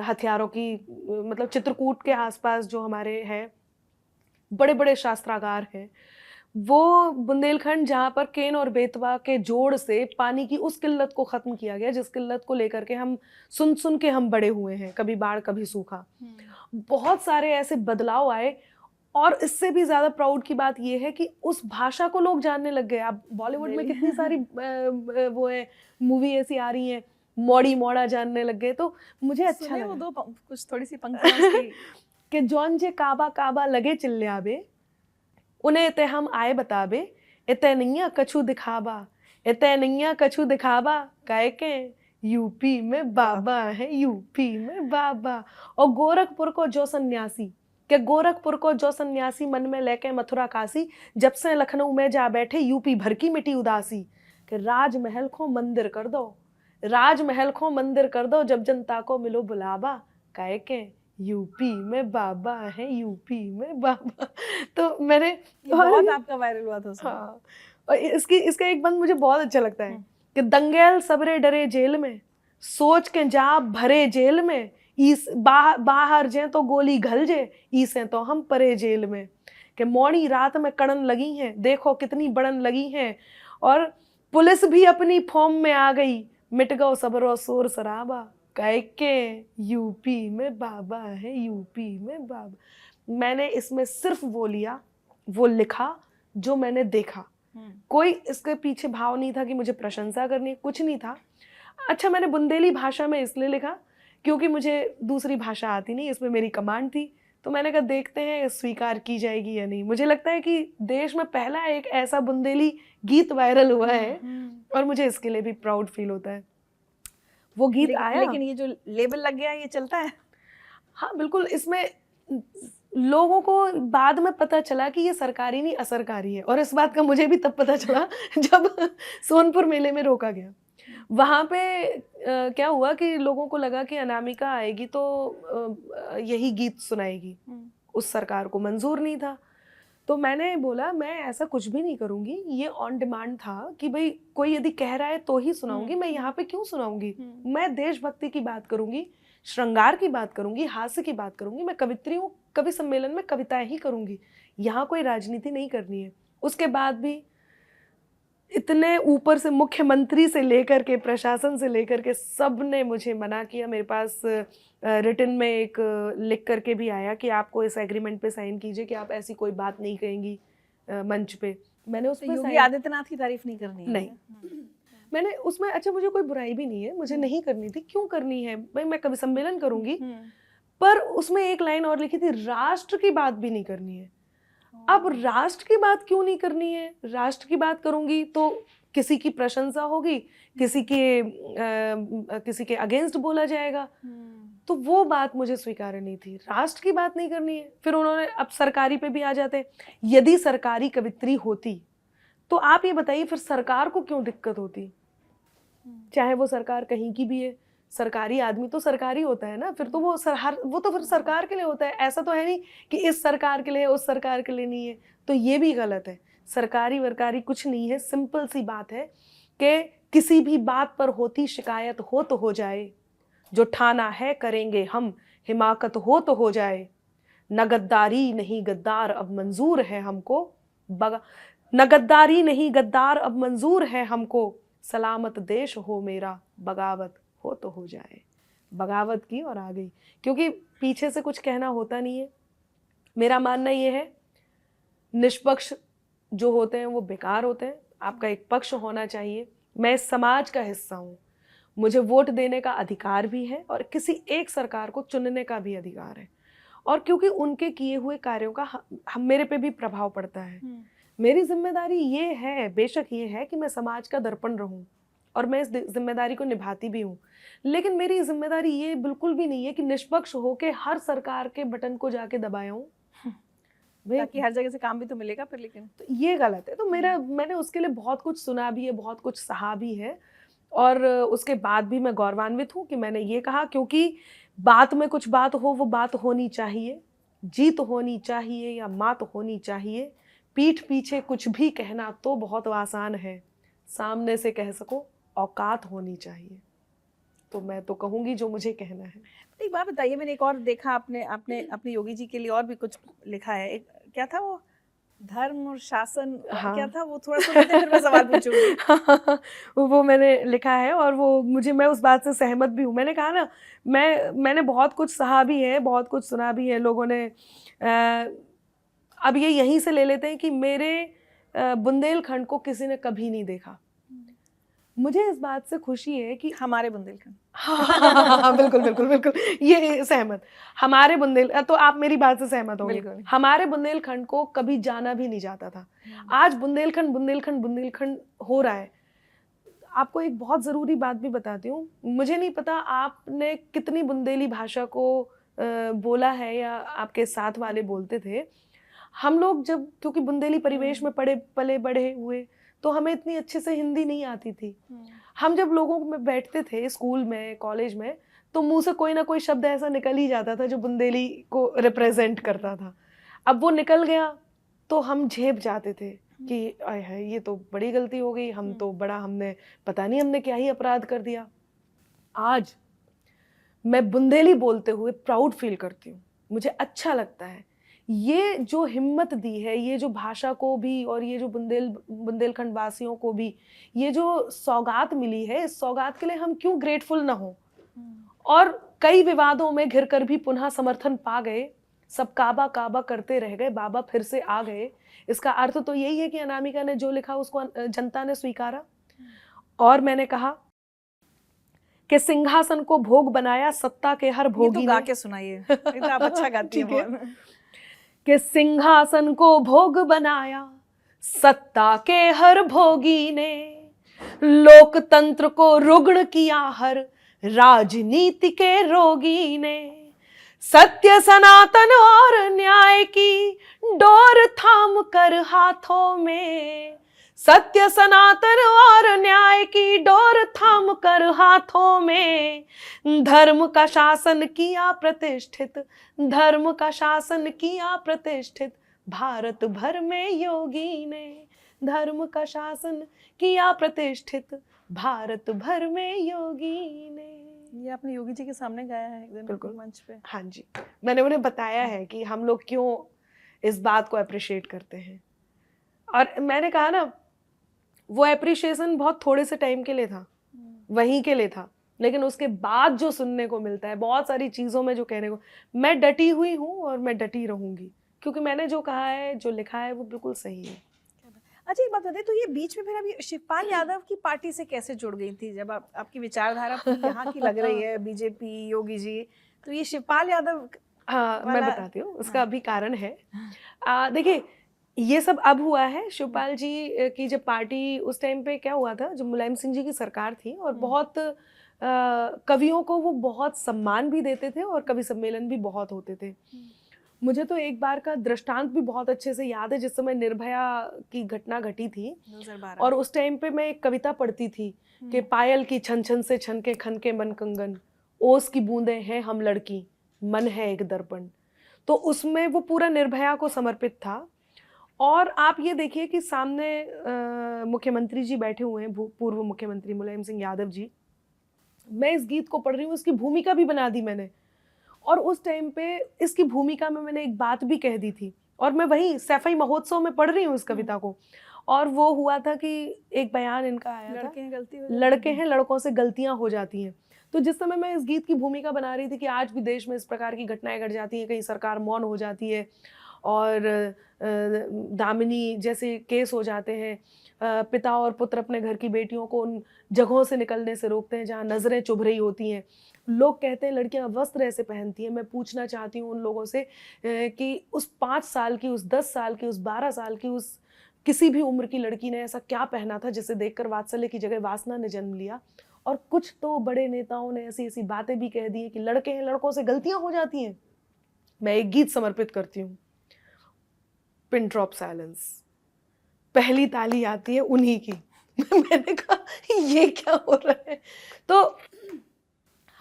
हथियारों की मतलब चित्रकूट के आसपास जो हमारे हैं बड़े बड़े शास्त्रागार हैं, वो बुंदेलखंड जहाँ पर केन और बेतवा के जोड़ से पानी की उस किल्लत को ख़त्म किया गया, जिस किल्लत को लेकर के हम सुन के हम बड़े हुए हैं, कभी बाढ़ कभी सूखा। बहुत सारे ऐसे बदलाव आए, और इससे भी ज़्यादा प्राउड की बात यह है कि उस भाषा को लोग जानने लग गए। अब बॉलीवुड में कितनी सारी वो है मूवी ऐसी आ रही हैं, मोड़ी मोड़ा जानने लग गए, तो मुझे अच्छा लगा। वो दो कुछ थोड़ी सी पंक्तियां कि जौन जे काबा काबा लगे चिल्लाबे, उन्हें ते हम आए बताबे, इते नैया कछु दिखाबा, इते नैया कछु दिखाबा, काहे के यूपी में बाबा है, यूपी में बाबा। और गोरखपुर को जो सन्यासी, कि गोरखपुर को जो सन्यासी मन में लेके मथुरा काशी, जब से लखनऊ में जा बैठे यूपी भर की मिटी उदासी। कि राजमहल को मंदिर कर दो, राजमहल को मंदिर कर दो, जब जनता को मिलो बुलावा, काहे के यूपी में बाबा है, यूपी में बाबा। तो मैंने बहुत आपका वायरल हुआ था उसमें। हाँ, और इसका एक बंद मुझे बहुत अच्छा लगता है कि दंगेल सबरे डरे जेल में, सोच के जा भरे जेल में, इस बाहर जे तो गोली घल जे, इसे तो हम परे जेल में। कि मौनी रात में कड़न लगी हैं, देखो कितनी बड़न लगी हैं, और पुलिस भी अपनी फॉर्म में आ गई, मिट गो सबरो शोर शराबा, कहे के यूपी में बाबा है, यूपी में बाबा। मैंने इसमें सिर्फ वो लिया, वो लिखा जो मैंने देखा, कोई इसके पीछे भाव नहीं था कि मुझे प्रशंसा करनी, कुछ नहीं था। अच्छा, मैंने बुंदेली भाषा में इसलिए लिखा क्योंकि मुझे दूसरी भाषा आती नहीं, इसमें मेरी कमांड थी, तो मैंने कहा देखते हैं स्वीकार की जाएगी या नहीं। मुझे लगता है कि देश में पहला एक ऐसा बुंदेली गीत वायरल हुआ है, और मुझे इसके लिए भी प्राउड फील होता है। वो गीत आया, लेकिन ये जो लेबल लग गया ये चलता है? हाँ बिल्कुल, इसमें लोगों को बाद में पता चला कि ये सरकारी नहीं असरकारी है, और इस बात का मुझे भी तब पता चला जब सोनपुर मेले में रोका गया। वहाँ पे क्या हुआ कि लोगों को लगा कि अनामिका आएगी तो यही गीत सुनाएगी, उस सरकार को मंजूर नहीं था। तो मैंने बोला मैं ऐसा कुछ भी नहीं करूंगी, ये ऑन डिमांड था कि भाई कोई यदि कह रहा है तो ही सुनाऊंगी, मैं यहाँ पे क्यों सुनाऊंगी। मैं देशभक्ति की बात करूंगी, श्रृंगार की बात करूंगी, हास्य की बात करूंगी, मैं कवित्री हूँ, कवि सम्मेलन में कविताएं ही करूंगी, यहाँ कोई राजनीति नहीं करनी है। उसके बाद भी इतने ऊपर से मुख्यमंत्री से लेकर के प्रशासन से लेकर के सब ने मुझे मना किया। मेरे पास रिटन में एक लिख करके भी आया कि आपको इस एग्रीमेंट पे साइन कीजिए कि आप ऐसी कोई बात नहीं कहेंगी मंच पे। मैंने उसमें योगी आदित्यनाथ की तारीफ नहीं करनी है। नहीं, मैंने उसमें, अच्छा मुझे कोई बुराई भी नहीं है, मुझे नहीं करनी थी, क्यों करनी है भाई, मैं कवि सम्मेलन करूंगी, पर उसमें एक लाइन और लिखी थी, राष्ट्र की बात भी नहीं करनी है। अब राष्ट्र की बात क्यों नहीं करनी है? राष्ट्र की बात करूंगी तो किसी की प्रशंसा होगी, किसी के अगेंस्ट बोला जाएगा, तो वो बात मुझे स्वीकार्य नहीं थी। राष्ट्र की बात नहीं करनी है। फिर उन्होंने, अब सरकारी पे भी आ जाते, यदि सरकारी कवित्री होती तो आप ये बताइए फिर सरकार को क्यों दिक्कत होती, चाहे वो सरकार कहीं की भी है, सरकारी आदमी तो सरकारी होता है ना, फिर तो वो तो फिर सरकार के लिए होता है। ऐसा तो है नहीं कि इस सरकार के लिए उस सरकार के लिए नहीं है, तो ये भी गलत है। सरकारी वरकारी कुछ नहीं है, सिंपल सी बात है कि किसी भी बात पर होती शिकायत हो तो हो जाए, जो ठाना है करेंगे हम, हिमाकत हो तो हो जाए, न गद्दारी नहीं गद्दार अब मंजूर है हमको, न गद्दारी नहीं गद्दार अब मंजूर है हमको, सलामत देश हो मेरा, बगावत हो तो हो जाए। बगावत की और आ गई, क्योंकि पीछे से कुछ कहना होता नहीं है। मेरा मानना ये है, निष्पक्ष जो होते हैं वो बेकार होते हैं, आपका एक पक्ष होना चाहिए। मैं इस समाज का हिस्सा हूँ, मुझे वोट देने का अधिकार भी है और किसी एक सरकार को चुनने का भी अधिकार है, और क्योंकि उनके किए हुए कार्यों का हम मेरे पे भी प्रभाव पड़ता है। मेरी जिम्मेदारी ये है, बेशक ये है कि मैं समाज का दर्पण रहूं, और मैं इस जिम्मेदारी को निभाती भी हूँ, लेकिन मेरी जिम्मेदारी ये बिल्कुल भी नहीं है कि निष्पक्ष होके हर सरकार के बटन को जाके दबाऊं, ताकि हर जगह से काम भी तो मिलेगा फिर। लेकिन तो ये गलत है। तो मैंने उसके लिए बहुत कुछ सुना भी है, बहुत कुछ सहा भी है, और उसके बाद भी मैं गौरवान्वित हूँ कि मैंने ये कहा, क्योंकि बात में कुछ बात हो, वो बात होनी चाहिए, जीत होनी चाहिए या मात होनी चाहिए। पीठ पीछे कुछ भी कहना तो बहुत आसान है, सामने से कह सको औकात होनी चाहिए। तो मैं तो कहूंगी जो मुझे कहना है। एक बात बताइए, मैंने एक और देखा, आपने अपने योगी जी के लिए और भी कुछ लिखा है। एक क्या था वो, धर्म और शासन, हाँ। क्या था वो, थोड़ा सा फिर मैं सवाल पूछूंगी। वो मैंने लिखा है, और वो मैं उस बात से सहमत भी हूँ। मैंने कहा ना, मैंने बहुत कुछ सहा भी है, बहुत कुछ सुना भी है लोगों ने। अब ये यहीं से ले लेते हैं कि मेरे बुंदेलखंड को किसी ने कभी नहीं देखा। मुझे इस बात से खुशी है कि हमारे बुंदेलखंड, हाँ, बिल्कुल बिल्कुल बिल्कुल, ये सहमत, हमारे तो आप मेरी बात से सहमत होंगे। हमारे बुंदेलखंड को कभी जाना भी नहीं जाता था, आज बुंदेलखंड बुंदेलखंड बुंदेलखंड हो रहा है। आपको एक बहुत ज़रूरी बात भी बताती हूँ, मुझे नहीं पता आपने कितनी बुंदेली भाषा को बोला है या आपके साथ वाले बोलते थे। हम लोग जब, क्योंकि बुंदेली परिवेश में पले बड़े हुए, तो हमें इतनी अच्छे से हिंदी नहीं आती थी। हम जब लोगों में बैठते थे स्कूल में, कॉलेज में, तो मुंह से कोई ना कोई शब्द ऐसा निकल ही जाता था जो बुंदेली को रिप्रेजेंट करता था। अब वो निकल गया तो हम झेप जाते थे कि आय हाय, ये तो बड़ी गलती हो गई, हम तो हमने पता नहीं हमने क्या ही अपराध कर दिया। आज मैं बुंदेली बोलते हुए प्राउड फील करती हूँ, मुझे अच्छा लगता है। ये जो हिम्मत दी है, ये जो भाषा को भी और ये जो बुंदेलखंड वासियों को भी ये जो सौगात मिली है, इस सौगात के लिए हम क्यों ग्रेटफुल ना हो। और कई विवादों में घिर कर भी पुनः समर्थन पा गए, सब काबा काबा करते रह गए, बाबा फिर से आ गए। इसका अर्थ तो यही है कि अनामिका ने जो लिखा उसको जनता ने स्वीकारा। और मैंने कहा कि सिंहासन को भोग बनाया सत्ता के हर भोगी ने। गा के सुनाइए, आप अच्छा गाती हैं। कि सिंहासन को भोग बनाया सत्ता के हर भोगी ने, लोकतंत्र को रुग्ण किया हर राजनीति के रोगी ने, सत्य सनातन और न्याय की डोर थाम कर हाथों में, सत्य सनातन और न्याय की डोर थाम कर हाथों में, धर्म का शासन किया प्रतिष्ठित, धर्म का शासन किया प्रतिष्ठित, भारत भर में योगी ने धर्म का शासन किया प्रतिष्ठित, भारत भर में योगी ने। ये आपने योगी जी के सामने गाया है एक दिन बिल्कुल मंच पे? हाँ जी, मैंने उन्हें बताया है कि हम लोग क्यों इस बात को अप्रिशिएट करते हैं। और मैंने कहा ना, वो अप्रिशिएशन बहुत थोड़े से टाइम के लिए था, वहीं के लिए था, लेकिन उसके बाद जो सुनने को मिलता है बहुत सारी चीज़ों में, जो कहने को, मैं डटी हुई हूँ और मैं डटी रहूंगी, क्योंकि मैंने जो कहा है, जो लिखा है, वो बिल्कुल सही है। अच्छा एक बात बताइए, तो ये बीच में फिर अभी शिवपाल यादव की पार्टी से कैसे जुड़ गई थी? जब आपकी विचारधारा पूरी यहाँ की लग रही है, बीजेपी, योगी जी, तो ये शिवपाल यादव हाँ, मैं वाला- बताती हूँ, उसका हाँ। अभी कारण है। देखिए, ये सब अब हुआ है। शिवपाल जी की जब पार्टी, उस टाइम पे क्या हुआ था, जब मुलायम सिंह जी की सरकार थी, और बहुत कवियों को वो बहुत सम्मान भी देते थे और कवि सम्मेलन भी बहुत होते थे। मुझे तो एक बार का दृष्टांत भी बहुत अच्छे से याद है, जिस समय निर्भया की घटना घटी थी, 2012 और उस टाइम पे मैं एक कविता पढ़ती थी कि पायल की छन छन से छन के खन के मन कंगन, ओस की बूंदें हैं हम लड़की, मन है एक दर्पण। तो उसमें वो पूरा निर्भया को समर्पित था। और आप ये देखिए कि सामने मुख्यमंत्री जी बैठे हुए हैं, पूर्व मुख्यमंत्री मुलायम सिंह यादव जी। मैं इस गीत को पढ़ रही हूँ, इसकी भूमिका भी बना दी मैंने, और उस टाइम पे इसकी भूमिका में मैंने एक बात भी कह दी थी, और मैं वही सैफई महोत्सव में पढ़ रही हूँ इस कविता को। और वो हुआ था कि एक बयान इनका आया था, लड़के हैं गलती हो जाती है। लड़के हैं, लड़कों से गलतियां हो जाती हैं। तो जिस समय मैं इस गीत की भूमिका बना रही थी कि आज भी देश में इस प्रकार की घटनाएं घट जाती हैं, कहीं सरकार मौन हो जाती है, और दामिनी जैसे केस हो जाते हैं, पिता और पुत्र अपने घर की बेटियों को उन जगहों से निकलने से रोकते हैं जहाँ नजरें चुभ रही होती हैं, लोग कहते हैं लड़कियां वस्त्र ऐसे पहनती हैं। मैं पूछना चाहती हूँ उन लोगों से कि उस 5 साल की, उस 10 साल की, उस 12 साल की, उस किसी भी उम्र की लड़की ने ऐसा क्या पहना था जिसे देखकर वात्सल्य की जगह वासना ने जन्म लिया। और कुछ तो बड़े नेताओं ने ऐसी ऐसी बातें भी कह दी हैं कि लड़के हैं, लड़कों से गलतियां हो जाती हैं। मैं एक गीत समर्पित करती हूँ, पिन ड्रॉप साइलेंस, पहली ताली आती है उन्हीं की। मैंने कहा ये क्या हो रहा है। तो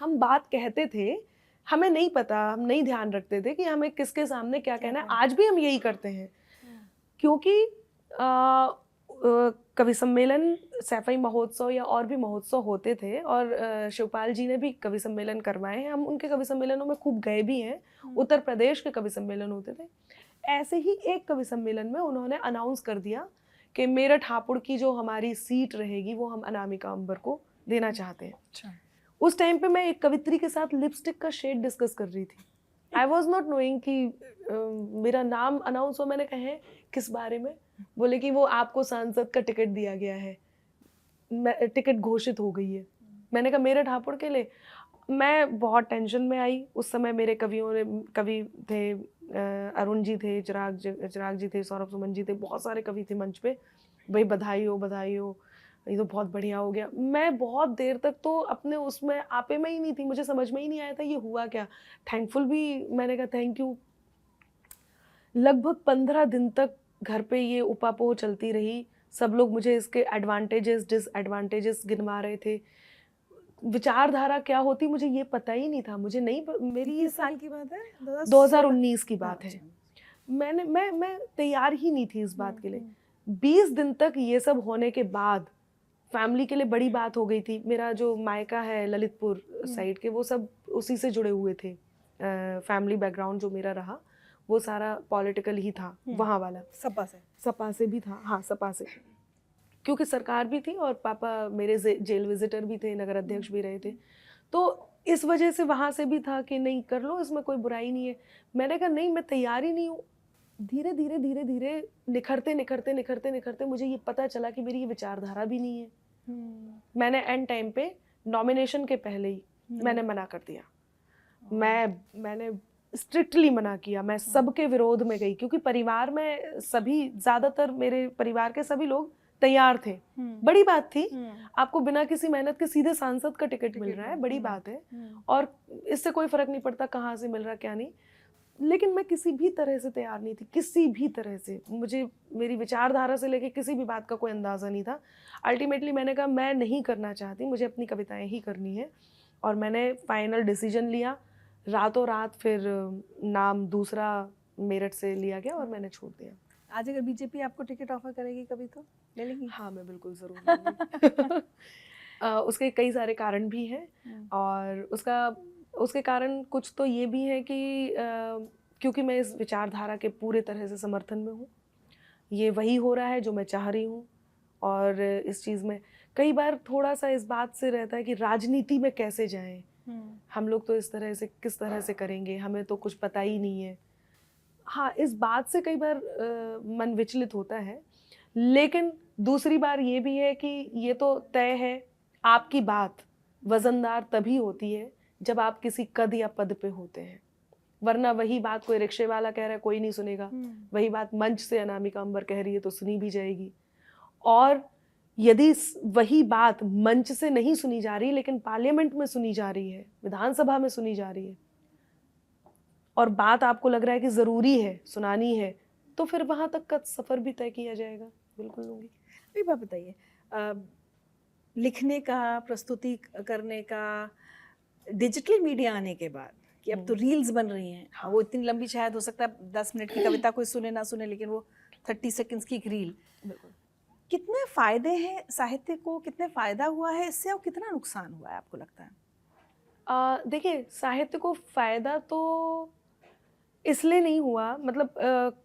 हम बात कहते थे, हमें नहीं पता, हम नहीं ध्यान रखते थे कि हमें किसके सामने क्या कहना है। आज भी हम यही करते हैं, क्योंकि कवि सम्मेलन, सैफई महोत्सव या और भी महोत्सव होते थे, और शिवपाल जी ने भी कवि सम्मेलन करवाए हैं, हम उनके कवि सम्मेलनों में खूब गए भी हैं। उत्तर प्रदेश के कवि सम्मेलन होते थे। ऐसे ही एक कवि सम्मेलन में उन्होंने अनाउंस कर दिया कि मेरठ हापुड़ की जो हमारी सीट रहेगी वो हम अनामिका अंबर को देना चाहते हैं। अच्छा। उस टाइम पे मैं एक कवित्री के साथ लिपस्टिक का शेड डिस्कस कर रही थी। आई वॉज नॉट नोइंग कि मेरा नाम अनाउंस हो। मैंने कहे किस बारे में? बोले कि वो आपको सांसद का टिकट दिया गया है, टिकट घोषित हो गई है। मैंने कहा मेरठ हापुड़ के लिए? मैं बहुत टेंशन में आई। उस समय मेरे कवि थे, अरुण जी थे, चिराग जी थे, सौरभ सुमन जी थे, बहुत सारे कवि थे मंच पे। भाई बधाई हो, ये तो बहुत बढ़िया हो गया। मैं बहुत देर तक तो अपने उसमें आपे में ही नहीं थी, मुझे समझ में ही नहीं आया था ये हुआ क्या। थैंकफुल भी, मैंने कहा थैंक यू। लगभग 15 दिन तक घर पे ये उपापोह चलती रही। सब लोग मुझे इसके एडवांटेजेस डिसएडवांटेजेस गिनवा रहे थे। विचारधारा क्या होती मुझे ये पता ही नहीं था। मुझे नहीं, मेरी ये किस साल की बात है? 2019 की बात है। मैं तैयार ही नहीं थी इस बात के लिए। 20 दिन तक ये सब होने के बाद फैमिली के लिए बड़ी बात हो गई थी। मेरा जो मायका है ललितपुर साइड के, वो सब उसी से जुड़े हुए थे। फैमिली बैकग्राउंड जो मेरा रहा वो सारा पॉलिटिकल ही था, वहाँ वाला। सपा से भी था, हाँ सपा से, क्योंकि सरकार भी थी और पापा मेरे जेल विजिटर भी थे, नगर अध्यक्ष भी रहे थे। तो इस वजह से वहाँ से भी था कि नहीं कर लो, इसमें कोई बुराई नहीं है। मैंने कहा नहीं, मैं तैयार ही नहीं हूँ। धीरे धीरे निखरते मुझे ये पता चला कि मेरी ये विचारधारा भी नहीं है। मैंने एंड टाइम पे नॉमिनेशन के पहले ही मैंने मना कर दिया। मैंने स्ट्रिक्टली मना किया। मैं सबके विरोध में गई, क्योंकि परिवार में सभी, ज़्यादातर मेरे परिवार के सभी लोग तैयार थे, बड़ी बात थी। आपको बिना किसी मेहनत के सीधे सांसद का टिकट मिल रहा है, बड़ी बात है। और इससे कोई फर्क नहीं पड़ता कहाँ से मिल रहा क्या नहीं। लेकिन मैं किसी भी तरह से तैयार नहीं थी, किसी भी तरह से। मुझे मेरी विचारधारा से लेके किसी भी बात का कोई अंदाज़ा नहीं था। अल्टीमेटली मैंने कहा मैं नहीं करना चाहती, मुझे अपनी कविताएं ही करनी है। और मैंने फाइनल डिसीजन लिया, रातों रात फिर नाम दूसरा मेरठ से लिया गया और मैंने छोड़ दिया। आज अगर बीजेपी आपको टिकट ऑफर करेगी कभी तो ले लेंगी? हाँ, मैं बिल्कुल ज़रूर लूँगी। उसके कई सारे कारण भी हैं और उसके कारण कुछ तो ये भी है कि क्योंकि मैं इस विचारधारा के पूरे तरह से समर्थन में हूँ। ये वही हो रहा है जो मैं चाह रही हूँ। और इस चीज़ में कई बार थोड़ा सा इस बात से रहता है कि राजनीति में कैसे जाएं, हम लोग तो इस तरह से किस तरह से करेंगे, हमें तो कुछ पता ही नहीं है। हाँ, इस बात से कई बार मन विचलित होता है। लेकिन दूसरी बार ये भी है कि ये तो तय है, आपकी बात वज़नदार तभी होती है जब आप किसी कद या पद पे होते हैं। वरना वही बात कोई रिक्शे वाला कह रहा है, कोई नहीं सुनेगा। वही बात मंच से अनामिका अंबर कह रही है तो सुनी भी जाएगी। और यदि वही बात मंच से नहीं सुनी जा रही लेकिन पार्लियामेंट में सुनी जा रही है, विधानसभा में सुनी जा रही है, और बात आपको लग रहा है कि ज़रूरी है, सुनानी है, तो फिर वहाँ तक का सफ़र भी तय किया जाएगा। बिल्कुल लूँगी। एक बात बताइए, लिखने का, प्रस्तुति करने का, डिजिटल मीडिया आने के बाद कि अब तो रील्स बन रही हैं। हाँ, वो इतनी लंबी शायद हो सकता है 10 मिनट की कविता कोई सुने ना सुने, लेकिन वो 30 सेकंड्स की एक रील। बिल्कुल। कितने फ़ायदे हैं साहित्य को, कितने फ़ायदा हुआ है इससे और कितना नुकसान हुआ है आपको लगता है? देखिए, साहित्य को फ़ायदा तो इसलिए नहीं हुआ, मतलब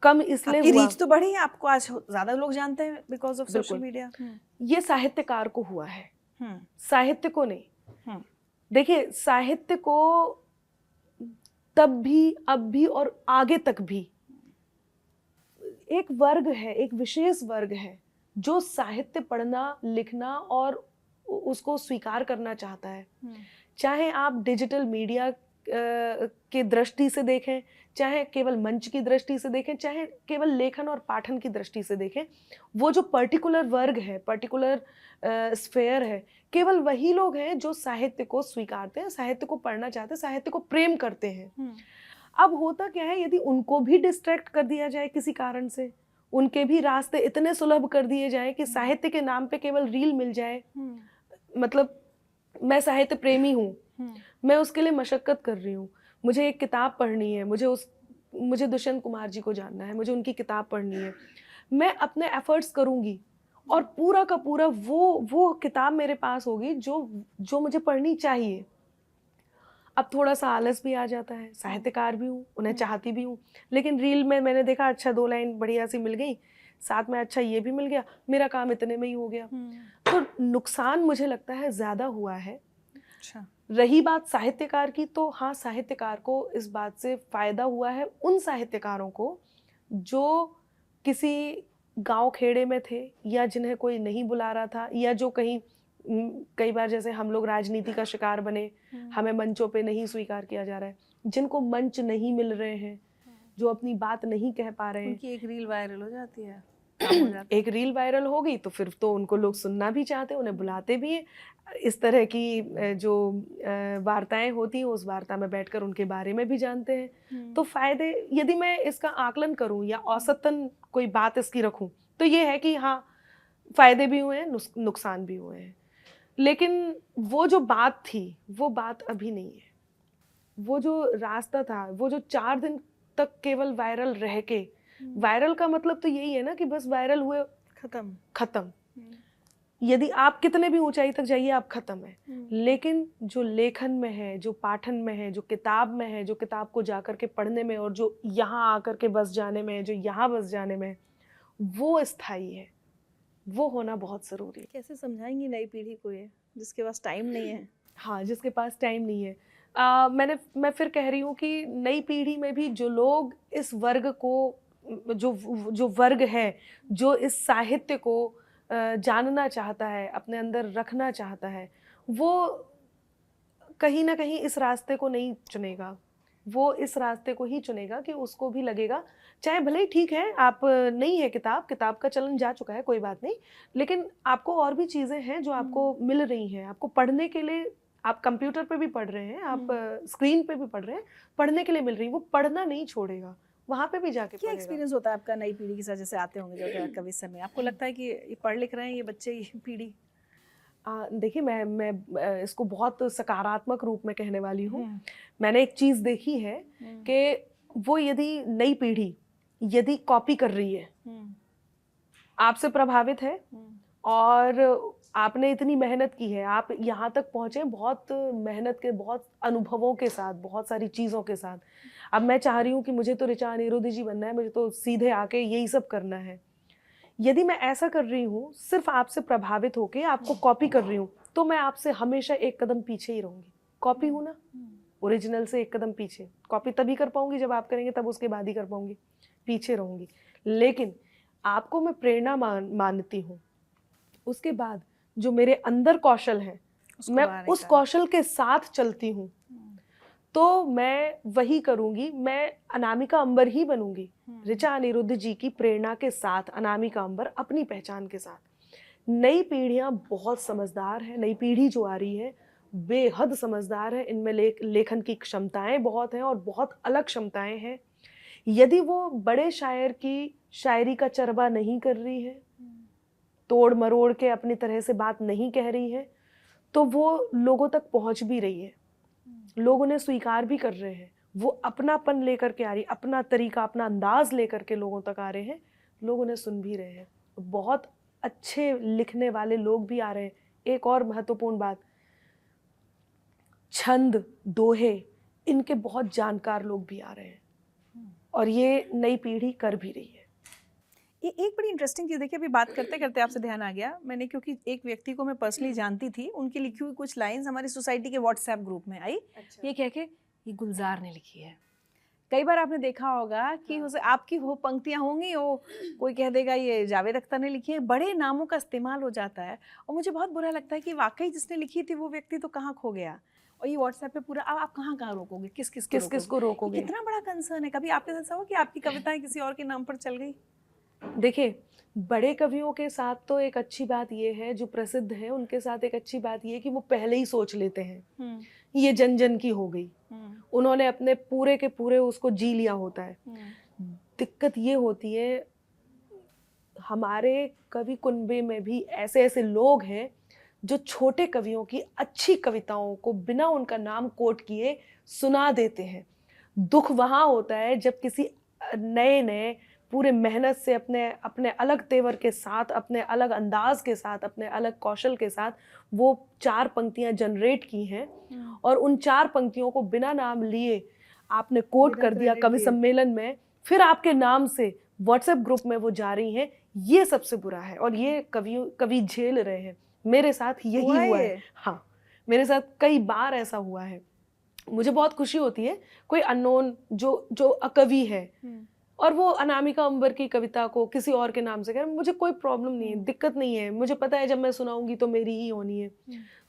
कम इसलिए आपकी हुआ। रीच तो बढ़ी है, आपको आज ज़्यादा लोग जानते हैं बिकॉज ऑफ सोशल मीडिया। ये साहित्यकार को हुआ है, साहित्य को नहीं। देखिए, साहित्य को तब भी, अब भी और आगे तक भी एक वर्ग है, एक विशेष वर्ग है जो साहित्य पढ़ना, लिखना और उसको स्वीकार करना चाहता है। चाहे आप डिजिटल मीडिया के दृष्टि से देखें, चाहे केवल मंच की दृष्टि से देखें, चाहे केवल लेखन और पाठन की दृष्टि से देखें, वो जो पर्टिकुलर वर्ग है, पर्टिकुलर स्फेयर है, केवल वही लोग हैं जो साहित्य को स्वीकारते हैं, साहित्य को पढ़ना चाहते हैं, साहित्य को प्रेम करते हैं। अब होता क्या है, यदि उनको भी डिस्ट्रैक्ट कर दिया जाए किसी कारण से, उनके भी रास्ते इतने सुलभ कर दिए जाए कि साहित्य के नाम पे केवल रील मिल जाए, मतलब मैं साहित्य प्रेमी हूँ, मैं उसके लिए मशक्कत कर रही हूँ, मुझे एक किताब पढ़नी है, मुझे दुष्यंत कुमार जी को जानना है, मुझे उनकी किताब पढ़नी है, मैं अपने एफर्ट्स करूँगी और पूरा का पूरा वो किताब मेरे पास होगी जो मुझे पढ़नी चाहिए। अब थोड़ा सा आलस भी आ जाता है, साहित्यकार भी हूँ, उन्हें चाहती भी हूँ, लेकिन रील में मैंने देखा अच्छा 2 लाइन बढ़िया सी मिल गई, साथ में अच्छा ये भी मिल गया, मेरा काम इतने में ही हो गया। तो नुकसान मुझे लगता है ज़्यादा हुआ है। अच्छा, रही बात साहित्यकार की, तो हाँ, साहित्यकार को इस बात से फ़ायदा हुआ है, उन साहित्यकारों को जो किसी गांव खेड़े में थे या जिन्हें कोई नहीं बुला रहा था, या जो कहीं कई बार जैसे हम लोग राजनीति का शिकार बने, हमें मंचों पे नहीं स्वीकार किया जा रहा है, जिनको मंच नहीं मिल रहे हैं, जो अपनी बात नहीं कह पा रहे हैं, उनकी एक रील वायरल हो जाती है। एक रील वायरल हो गई तो फिर तो उनको लोग सुनना भी चाहते हैं, उन्हें बुलाते भी हैं। इस तरह की जो वार्ताएं होती हैं, उस वार्ता में बैठकर उनके बारे में भी जानते हैं। तो फायदे, यदि मैं इसका आकलन करूं या औसतन कोई बात इसकी रखूं, तो ये है कि हाँ, फायदे भी हुए हैं, नुकसान भी हुए हैं। लेकिन वो जो बात थी, वो बात अभी नहीं है। वो जो रास्ता था, वो जो 4 दिन तक केवल वायरल रह के, वायरल का मतलब तो यही है ना कि बस वायरल हुए, खत्म। यदि आप कितने भी ऊंचाई तक जाइए, आप खत्म है। लेकिन जो लेखन में है, जो पाठन में है, जो किताब में है, जो किताब को जाकर के पढ़ने में, और जो यहाँ आकर के बस जाने में है, जो यहाँ बस जाने में है, वो स्थायी है, वो होना बहुत ज़रूरी है। कैसे समझाएंगी नई पीढ़ी को ये, जिसके पास टाइम नहीं है? हाँ, जिसके पास टाइम नहीं है। मैं फिर कह रही हूँ कि नई पीढ़ी में भी जो लोग इस वर्ग को, जो वर्ग है, जो इस साहित्य को जानना चाहता है, अपने अंदर रखना चाहता है, वो कहीं ना कहीं इस रास्ते को नहीं चुनेगा। वो इस रास्ते को ही चुनेगा कि उसको भी लगेगा, चाहे भले ही ठीक है आप नहीं है किताब का चलन जा चुका है, कोई बात नहीं, लेकिन आपको और भी चीज़ें हैं जो आपको मिल रही हैं, आपको पढ़ने के लिए, आप कंप्यूटर पे भी पढ़ रहे हैं, आप स्क्रीन पे भी पढ़ रहे हैं, पढ़ने के लिए मिल रही है, वो पढ़ना नहीं छोड़ेगा, वहाँ पे भी जाके क्या पढ़ेगा। एक्सपीरियंस होता है आपका नई पीढ़ी के साथ, जैसे आते होंगे जो कवि समय, आपको लगता है कि ये पढ़ लिख रहे हैं ये बच्चे, ये पीढ़ी? देखिए मैं इसको बहुत सकारात्मक रूप में कहने वाली हूँ। मैंने एक चीज़ देखी है कि वो यदि नई पीढ़ी यदि कॉपी कर रही है, आपसे प्रभावित है और आपने इतनी मेहनत की है, आप यहाँ तक पहुँचे बहुत मेहनत के, बहुत अनुभवों के साथ, बहुत सारी चीज़ों के साथ। अब मैं चाह रही हूँ कि मुझे तो ऋचा अनिरुद्ध जी बनना है, मुझे तो सीधे आके यही सब करना है। यदि मैं ऐसा कर रही हूँ सिर्फ आपसे प्रभावित होके आपको कॉपी कर रही हूँ, तो मैं आपसे हमेशा एक कदम पीछे ही रहूँगी। कॉपी हूँ ना, ओरिजिनल से एक कदम पीछे। कॉपी तभी कर पाऊँगी जब आप करेंगे, तब उसके बाद ही कर पाऊँगी, पीछे रहूँगी। लेकिन आपको मैं प्रेरणा मानती हूँ, उसके बाद जो मेरे अंदर कौशल है मैं उस कौशल के साथ चलती हूँ, तो मैं वही करूँगी, मैं अनामिका अंबर ही बनूंगी, ऋचा अनिरुद्ध जी की प्रेरणा के साथ, अनामिका अंबर अपनी पहचान के साथ। नई पीढ़ियाँ बहुत समझदार है, नई पीढ़ी जो आ रही है बेहद समझदार है, इनमें लेखन की क्षमताएं बहुत हैं और बहुत अलग क्षमताएं हैं। यदि वो बड़े शायर की शायरी का चरबा नहीं कर रही है, तोड़ मरोड़ के अपनी तरह से बात नहीं कह रही है, तो वो लोगों तक पहुंच भी रही है, लोग उन्हें स्वीकार भी कर रहे हैं, वो अपनापन लेकर के आ रही, अपना तरीका, अपना अंदाज लेकर के लोगों तक आ रहे हैं, लोग उन्हें सुन भी रहे हैं। बहुत अच्छे लिखने वाले लोग भी आ रहे हैं। एक और महत्वपूर्ण बात, छंद, दोहे, इनके बहुत जानकार लोग भी आ रहे हैं और ये नई पीढ़ी कर भी रही है। ये एक बड़ी इंटरेस्टिंग चीज़ देखिए, अभी बात करते करते आपसे ध्यान आ गया, मैंने क्योंकि एक व्यक्ति को मैं पर्सनली जानती थी, उनकी लिखी हुई कुछ लाइंस हमारी सोसाइटी के व्हाट्सएप ग्रुप में आई। ये कह के ये गुलजार ने लिखी है। कई बार आपने देखा होगा कि उसे आपकी वो पंक्तियां होंगी, वो कोई कह देगा ये जावेद अख्तर ने लिखी है, बड़े नामों का इस्तेमाल हो जाता है और मुझे बहुत बुरा लगता है कि वाकई जिसने लिखी थी वो व्यक्ति तो कहाँ खो गया। और ये व्हाट्सएप पे पूरा, अब आप कहाँ कहाँ रोकोगे, किस किस को रोकोगे? कितना बड़ा कंसर्न है। कभी आपके साथ ऐसा हुआ कि आपकी कविताएं किसी और के नाम पर चल गई? देखिए, बड़े कवियों के साथ तो एक अच्छी बात ये है, जो प्रसिद्ध है उनके साथ एक अच्छी बात ये है कि वो पहले ही सोच लेते हैं, ये जन जन की हो गई, उन्होंने अपने पूरे के पूरे उसको जी लिया होता है। दिक्कत ये होती है, हमारे कवि कुनबे में भी ऐसे ऐसे लोग हैं जो छोटे कवियों की अच्छी कविताओं को बिना उनका नाम कोट किए सुना देते हैं। दुख वहाँ होता है जब किसी नए नए पूरे मेहनत से अपने अपने अलग तेवर के साथ, अपने अलग अंदाज के साथ, अपने अलग कौशल के साथ वो 4 पंक्तियां जनरेट की हैं और उन 4 पंक्तियों को बिना नाम लिए आपने कोट कर दिया कवि सम्मेलन में, फिर आपके नाम से व्हाट्सएप ग्रुप में वो जा रही हैं। ये सबसे बुरा है और ये कवि झेल रहे हैं। मेरे साथ यही हुआ है। हाँ, मेरे साथ कई बार ऐसा हुआ है। मुझे बहुत खुशी होती है कोई अननोन जो अकवि है और वो अनामिका अंबर की कविता को किसी और के नाम से कह रहे हैं, मुझे कोई प्रॉब्लम नहीं है, दिक्कत नहीं है। मुझे पता है जब मैं सुनाऊंगी तो मेरी ही होनी है।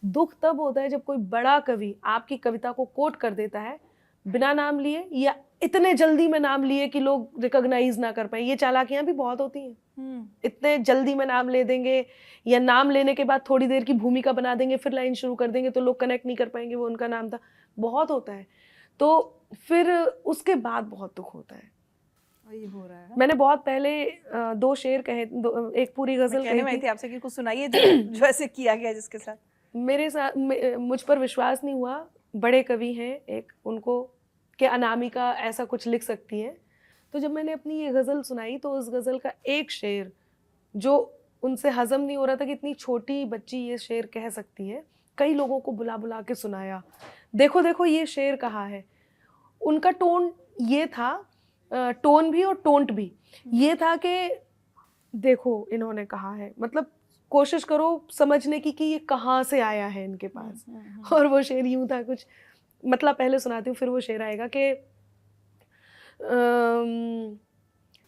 दुख तब होता है जब कोई बड़ा कवि आपकी कविता को कोट कर देता है बिना नाम लिए, या इतने जल्दी में नाम लिए कि लोग रिकॉग्नाइज ना कर पाए। ये चालाकियां भी बहुत होती हैं। इतने जल्दी में नाम ले देंगे या नाम लेने के बाद थोड़ी देर की भूमिका बना देंगे, फिर लाइन शुरू कर देंगे तो लोग कनेक्ट नहीं कर पाएंगे वो उनका नाम था। बहुत होता है, तो फिर उसके बाद बहुत दुख होता है। ये हो रहा है। मैंने बहुत पहले 2 शेर कहे, एक पूरी गजल कही थी आपसे कि कुछ सुनाइए जो ऐसे किया गया जिसके साथ। मेरे साथ मुझ पर विश्वास नहीं हुआ। बड़े कवि हैं एक, उनको कि अनामिका ऐसा कुछ लिख सकती है, तो जब मैंने अपनी ये गज़ल सुनाई तो उस गज़ल का एक शेर जो उनसे हजम नहीं हो रहा था कि इतनी छोटी बच्ची ये शेर कह सकती है, कई लोगों को बुला बुला के सुनाया, देखो देखो ये शेर कहा है। उनका टोन ये था, टोन भी और टोंट भी ये था कि देखो इन्होंने कहा है, मतलब कोशिश करो समझने की कि ये कहाँ से आया है इनके पास। और वो शेर यूं था कुछ, मतलब पहले सुनाती हूँ फिर वो शेर आएगा कि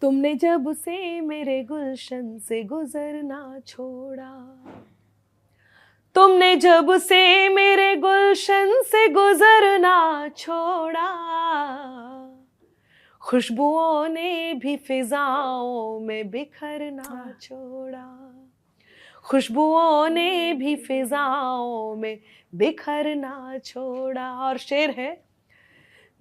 तुमने जब से मेरे गुलशन से गुजरना छोड़ा, तुमने जब से मेरे गुलशन से गुजरना छोड़ा, खुशबुओं ने भी फिजाओं में बिखरना छोड़ा, खुशबुओं ने भी फिजाओं में बिखरना छोड़ा। और शेर है,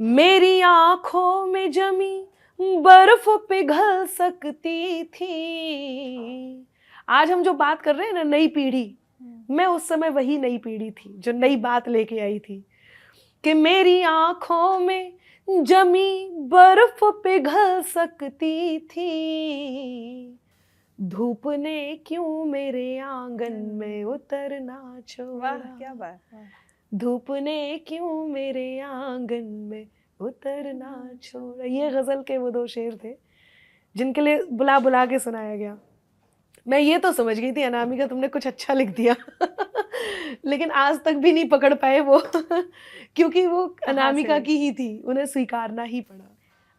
मेरी आंखों में जमी बर्फ पिघल सकती थी। आज हम जो बात कर रहे हैं ना, नई पीढ़ी, मैं उस समय वही नई पीढ़ी थी जो नई बात लेके आई थी कि मेरी आंखों में जमी बर्फ पिघल सकती थी, धूप ने क्यों मेरे आंगन में उतरना छोड़ा। वाह क्या बात। धूप ने क्यों मेरे आंगन में उतरना छोड़ा। ये गजल के वो दो शेर थे जिनके लिए बुला बुला के सुनाया गया। मैं ये तो समझ गई थी अनामिका तुमने कुछ अच्छा लिख दिया लेकिन आज तक भी नहीं पकड़ पाए वो क्योंकि वो अनामिका की ही थी, उन्हें स्वीकारना ही पड़ा।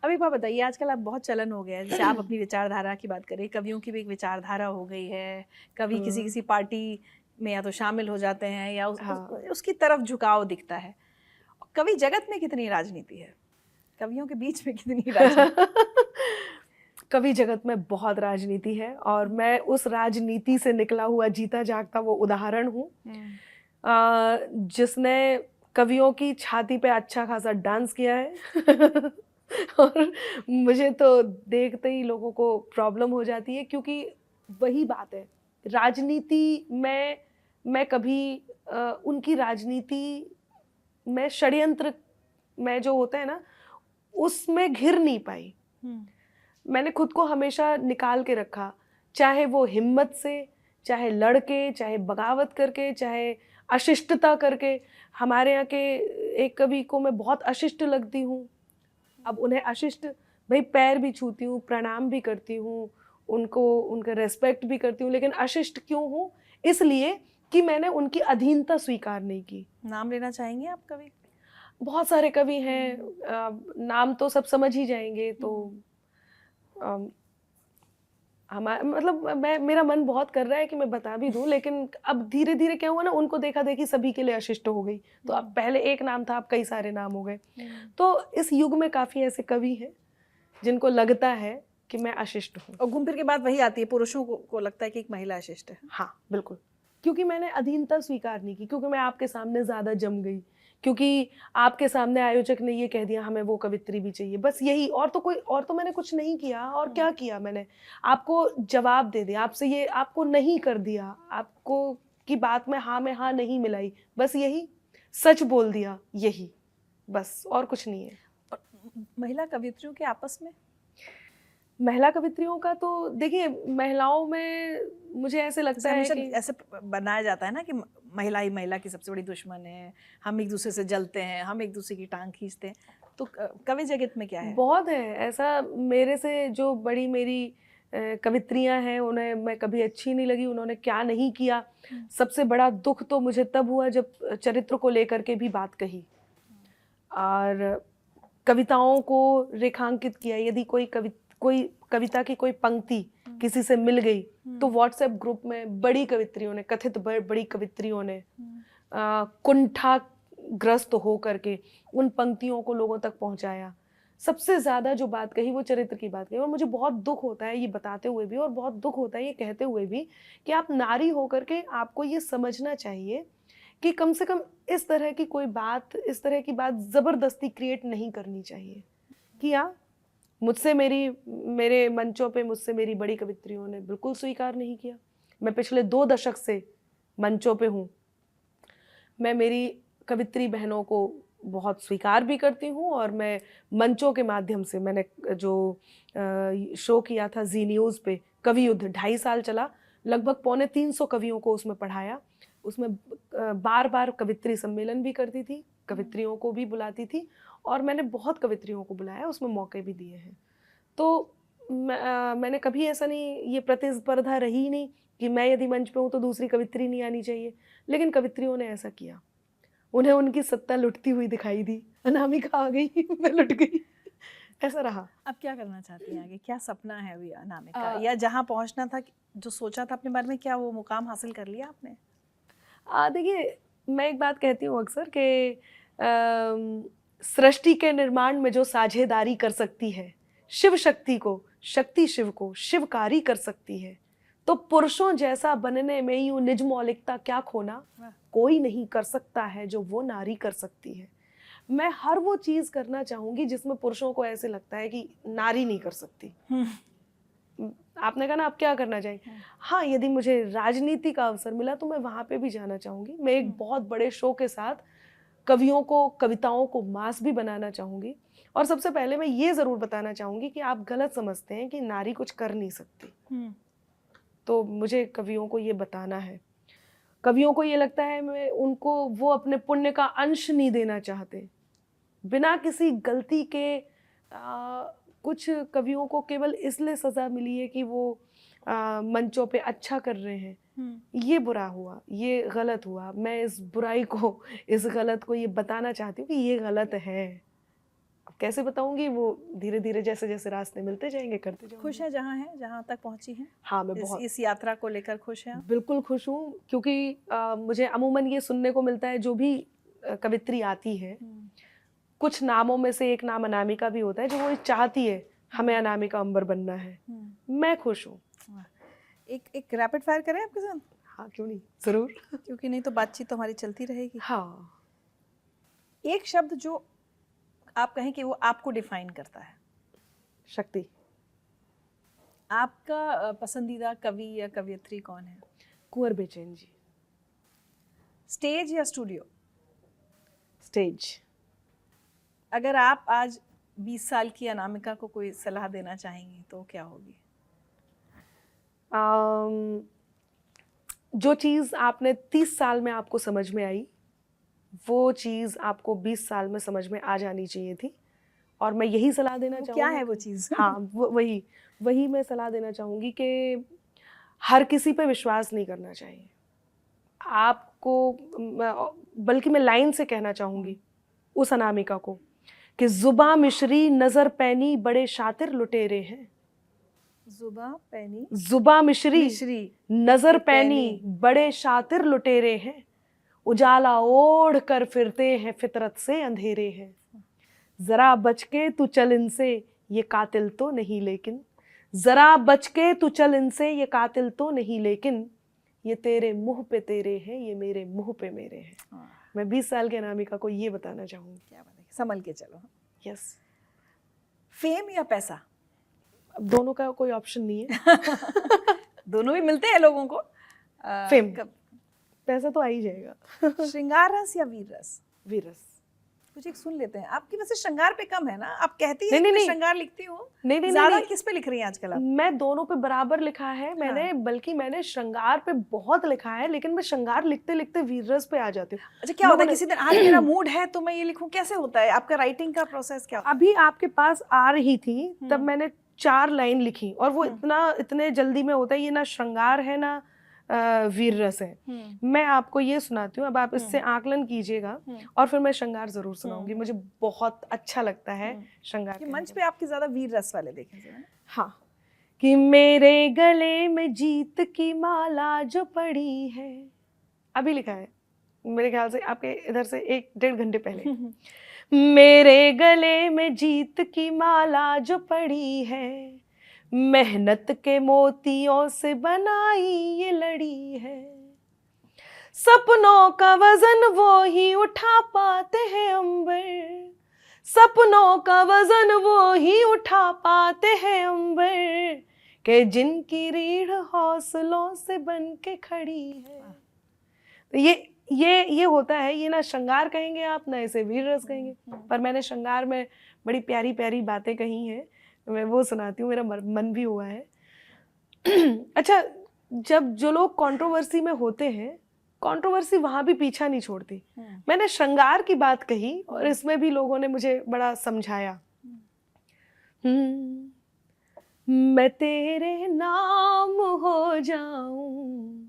अब एक बात बताइए, आजकल आप बहुत चलन हो गया है, जैसे आप अपनी विचारधारा की बात करें, कवियों की भी एक विचारधारा हो गई है, कवि किसी किसी पार्टी में या तो शामिल हो जाते हैं या उसकी तरफ झुकाव दिखता है। कवि जगत में कितनी राजनीति है, कवियों के बीच में कितनी राजनीति? कवि जगत में बहुत राजनीति है और मैं उस राजनीति से निकला हुआ जीता जागता वो उदाहरण हूँ जिसने कवियों की छाती पे अच्छा खासा डांस किया है और मुझे तो देखते ही लोगों को प्रॉब्लम हो जाती है, क्योंकि वही बात है, राजनीति में मैं कभी उनकी राजनीति में षड्यंत्र में जो होता है ना उसमें घिर नहीं पाई। मैंने खुद को हमेशा निकाल के रखा, चाहे वो हिम्मत से, चाहे लड़के, चाहे बगावत करके, चाहे अशिष्टता करके। हमारे यहाँ के एक कवि को मैं बहुत अशिष्ट लगती हूँ, अब उन्हें अशिष्ट, भाई पैर भी छूती हूँ, प्रणाम भी करती हूँ, उनका रेस्पेक्ट भी करती हूँ, लेकिन अशिष्ट क्यों हूँ? इसलिए कि मैंने उनकी अधीनता स्वीकार नहीं की। नाम लेना चाहेंगे आप कवि? बहुत सारे कवि हैं, नाम तो सब समझ ही जाएंगे, तो हमारा मतलब मेरा मन बहुत कर रहा है कि मैं बता भी दूं, लेकिन अब धीरे धीरे क्या हुआ ना, उनको देखा देखी सभी के लिए अशिष्ट हो गई, तो अब पहले एक नाम था, अब कई सारे नाम हो गए। तो इस युग में काफी ऐसे कवि हैं जिनको लगता है कि मैं अशिष्ट हूँ। और घूम फिर के बात वही आती है, पुरुषों को लगता है कि एक महिला अशिष्ट है। हाँ बिल्कुल, क्योंकि मैंने अधीनता स्वीकार नहीं की, क्योंकि मैं आपके सामने ज्यादा जम गई, क्योंकि आपके सामने आयोजक ने ये कह दिया हमें वो कवित्री भी चाहिए, बस यही, और तो मैंने कुछ नहीं किया। और क्या किया मैंने? आपको जवाब दे दिया, आपसे ये आपको नहीं कर दिया, आपको की बात में हाँ नहीं मिलाई, बस यही, सच बोल दिया, यही बस, और कुछ नहीं है। और महिला कवित्रियों के आपस में, महिला कवित्रियों का तो देखिए, महिलाओं में मुझे ऐसे लगता है कि ऐसे बनाया जाता है ना कि महिला ही महिला की सबसे बड़ी दुश्मन है, हम एक दूसरे से जलते हैं, हम एक दूसरे की टांग खींचते हैं, तो कवि जगत में क्या है? बहुत है ऐसा। मेरे से जो बड़ी मेरी कवित्रियां हैं उन्हें मैं कभी अच्छी नहीं लगी, उन्होंने क्या नहीं किया। सबसे बड़ा दुख तो मुझे तब हुआ जब चरित्र को लेकर के भी बात कही और कविताओं को रेखांकित किया। यदि कोई कविता की कोई पंक्ति किसी से मिल गई तो व्हाट्सएप ग्रुप में बड़ी कवित्रियों ने, कथित बड़ी कवित्रियों ने कुंठाग्रस्त हो करके उन पंक्तियों को लोगों तक पहुंचाया। सबसे ज्यादा जो बात कही वो चरित्र की बात कही, और मुझे बहुत दुख होता है ये बताते हुए भी और बहुत दुख होता है ये कहते हुए भी कि आप नारी होकर के आपको ये समझना चाहिए कि कम से कम इस तरह की कोई बात, इस तरह की बात जबरदस्ती क्रिएट नहीं करनी चाहिए। किया मुझसे, मेरे मंचों पे मुझसे मेरी बड़ी कवित्रियों ने बिल्कुल स्वीकार नहीं किया। मैं पिछले 2 दशक से मंचों पे हूँ, मैं मेरी कवित्री बहनों को बहुत स्वीकार भी करती हूँ और मैं मंचों के माध्यम से, मैंने जो शो किया था जी न्यूज़ पे, कवि युद्ध 2.5 साल चला, लगभग 350 कवियों को उसमें पढ़ाया। उसमें बार बार कवित्री सम्मेलन भी करती थी, कवित्रियों को भी बुलाती थी और मैंने बहुत कवित्रियों को बुलाया, उसमें मौके भी दिए हैं। तो मैंने कभी ऐसा नहीं, ये प्रतिस्पर्धा रही नहीं कि मैं यदि मंच पे हूँ तो दूसरी कवित्री नहीं आनी चाहिए, लेकिन कवित्रियों ने ऐसा किया, उन्हें उनकी सत्ता लुटती हुई दिखाई दी, अनामिका आ गई मैं लुट गई, ऐसा रहा। अब क्या करना चाहती हैं आगे, क्या सपना है अभी अनामिका, या जहाँ पहुँचना था, जो सोचा था अपने बारे में, क्या वो मुकाम हासिल कर लिया आपने? देखिए, मैं एक बात कहती हूँ अक्सर कि सृष्टि के निर्माण में जो साझेदारी कर सकती है, शिव शक्ति को, शक्ति शिव को शिवकारी कर सकती है, तो पुरुषों जैसा बनने में यूं निज मौलिकता क्या खोना, कोई नहीं कर सकता है जो वो नारी कर सकती है। मैं हर वो चीज करना चाहूंगी जिसमें पुरुषों को ऐसे लगता है कि नारी नहीं कर सकती। आपने कहा ना आप क्या करना चाहेंगे? हाँ, यदि मुझे राजनीति का अवसर मिला तो मैं वहां पे भी जाना चाहूंगी। मैं एक बहुत बड़े शो के साथ कवियों को, कविताओं को मास भी बनाना चाहूंगी। और सबसे पहले मैं ये जरूर बताना चाहूंगी कि आप गलत समझते हैं कि नारी कुछ कर नहीं सकती। तो मुझे कवियों को ये बताना है। कवियों को ये लगता है मैं उनको, वो अपने पुण्य का अंश नहीं देना चाहते। बिना किसी गलती के कुछ कवियों को केवल इसलिए सजा मिली है कि वो मंचों पे अच्छा कर रहे हैं। ये बुरा हुआ, ये गलत हुआ। मैं इस बुराई को, इस गलत को ये बताना चाहती हूँ कि ये गलत है। अब कैसे बताऊंगी, वो धीरे धीरे जैसे जैसे रास्ते मिलते जाएंगे करते जाऊंगी। खुश है जहाँ तक पहुंची है? हाँ, मैं बहुत इस यात्रा को लेकर खुश है? बिल्कुल खुश हूँ, क्योंकि मुझे अमूमन ये सुनने को मिलता है, जो भी कवित्री आती है, कुछ नामों में से एक नाम अनामिका भी होता है, जो वो चाहती है हमें अनामिका अंबर बनना है। मैं खुश हूँ। एक रैपिड फायर करें आपके साथ? हाँ, क्यों नहीं, जरूर। क्योंकि नहीं तो बातचीत तो हमारी चलती रहेगी। हाँ। एक शब्द जो आप कहें कि वो आपको डिफाइन करता है। शक्ति। आपका पसंदीदा कवि या कवियत्री कौन है? कुंवर बेचैन जी। स्टेज या स्टूडियो? स्टेज। अगर आप आज 20 साल की अनामिका को कोई सलाह देना चाहेंगी तो क्या होगी? जो चीज़ आपने 30 साल में आपको समझ में आई, वो चीज़ आपको 20 साल में समझ में आ जानी चाहिए थी। और मैं यही सलाह देना चाहूँगी। क्या है वो चीज़? हाँ, वही मैं सलाह देना चाहूँगी कि हर किसी पे विश्वास नहीं करना चाहिए आपको। बल्कि मैं लाइन से कहना चाहूँगी उस अनामिका को कि जुबा मिश्री नजर पैनी बड़े शातिर लुटेरे हैं। जुबा मिश्री नजर पैनी बड़े शातिर लुटेरे हैं। उजाला ओढ़ कर फिरते हैं फितरत से अंधेरे हैं। जरा बच के तू चल इनसे ये कातिल तो नहीं लेकिन, जरा बच के तू चल इनसे ये कातिल तो नहीं लेकिन, ये तेरे मुंह पे तेरे हैं, ये मेरे मुंह पे मेरे हैं। मैं 20 साल के अनामिका को ये बताना चाहूँगी। क्या बात है, संभल के चलो। यस। फेम या पैसा? अब दोनों का कोई ऑप्शन नहीं है। दोनों ही मिलते हैं लोगों को। फेम। पैसा तो आ ही जाएगा। श्रृंगार रस या वीर रस? वीर रस। कुछ एक सुन लेते हैं। आपकी वैसे श्रृंगार पे कम है ना, आप कहती हैं कि श्रृंगार लिखती हूँ। नहीं, ज्यादा किस पे लिख रही हैं आजकल आप? मैं दोनों पे बराबर लिखा है मैंने। हाँ। बल्कि मैंने श्रृंगार पे बहुत लिखा है, लेकिन मैं श्रृंगार लिखते लिखते वीर रस पे आ जाती हूँ। अच्छा, क्या होता है किसी दिन आज मेरा मूड है तो मैं ये लिखूं, कैसे होता है आपका राइटिंग का प्रोसेस? क्या अभी आपके पास आ रही थी तब मैंने 4 लाइन लिखी, और वो इतने जल्दी में होता है, ये ना श्रृंगार है ना वीर रस है। मैं आपको ये सुनाती हूँ, अब आप इससे आकलन कीजिएगा और फिर मैं श्रृंगार जरूर सुनाऊंगी। मुझे बहुत अच्छा लगता है श्रृंगार। मंच पे आपके ज्यादा वीर रस वाले देखें जरा। हाँ। कि मेरे गले में जीत की माला जो पड़ी है, अभी लिखा है मेरे ख्याल से आपके इधर से 1-1.5 घंटे पहले। मेरे गले में जीत की माला जो पड़ी है, मेहनत के मोतियों से बनाई ये लड़ी है। सपनों का वजन वो ही उठा पाते हैं अंबर, सपनों का वजन वो ही उठा पाते हैं अंबर, के जिनकी रीढ़ हौसलों से बन के खड़ी है। तो ये होता है। ये ना श्रृंगार कहेंगे आप, ना इसे वीर रस कहेंगे, पर मैंने श्रृंगार में बड़ी प्यारी प्यारी बातें कही हैं, मैं वो सुनाती हूँ। मेरा मन भी हुआ है। अच्छा, जब जो लोग कंट्रोवर्सी में होते हैं, कंट्रोवर्सी वहां भी पीछा नहीं छोड़ती। मैंने श्रृंगार की बात कही और इसमें भी लोगों ने मुझे बड़ा समझाया। मैं तेरे नाम हो जाऊं,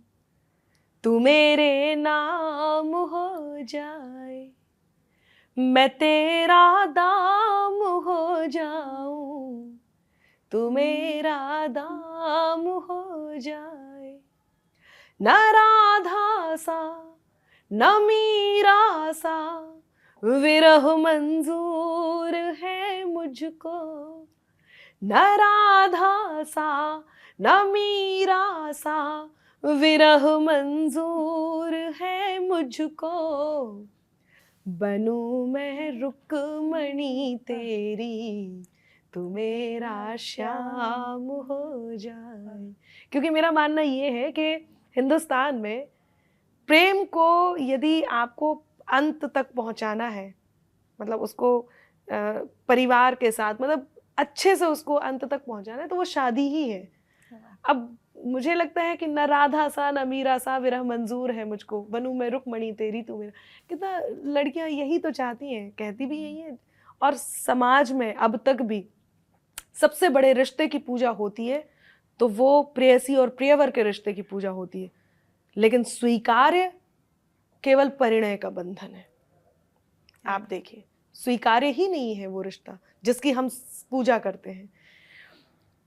तू मेरे नाम हो जाए, मैं तेरा दाम हो जाऊं, तू मेरा दाम हो जाए। न राधा सा न मीरा सा विरह मंजूर है मुझको, न राधा सा न मीरा सा विरह मंजूर है मुझको, बनूं मैं रुक्मणी तेरी तू मेरा श्याम हो जाए। क्योंकि मेरा मानना ये है कि हिंदुस्तान में प्रेम को यदि आपको अंत तक पहुंचाना है, मतलब उसको परिवार के साथ, मतलब अच्छे से उसको अंत तक पहुंचाना है, तो वो शादी ही है। अब मुझे लगता है कि न राधा सा न मीरा सा विरह मंजूर है मुझको, बनूं मैं रुक्मणी तेरी तू मेरा। कितना लड़कियां यही तो चाहती हैं, कहती भी यही है। और समाज में अब तक भी सबसे बड़े रिश्ते की पूजा होती है तो वो प्रेयसी और प्रियवर के रिश्ते की पूजा होती है, लेकिन स्वीकार्य केवल परिणय का बंधन है। आप देखिए, स्वीकार्य ही नहीं है वो रिश्ता जिसकी हम पूजा करते हैं।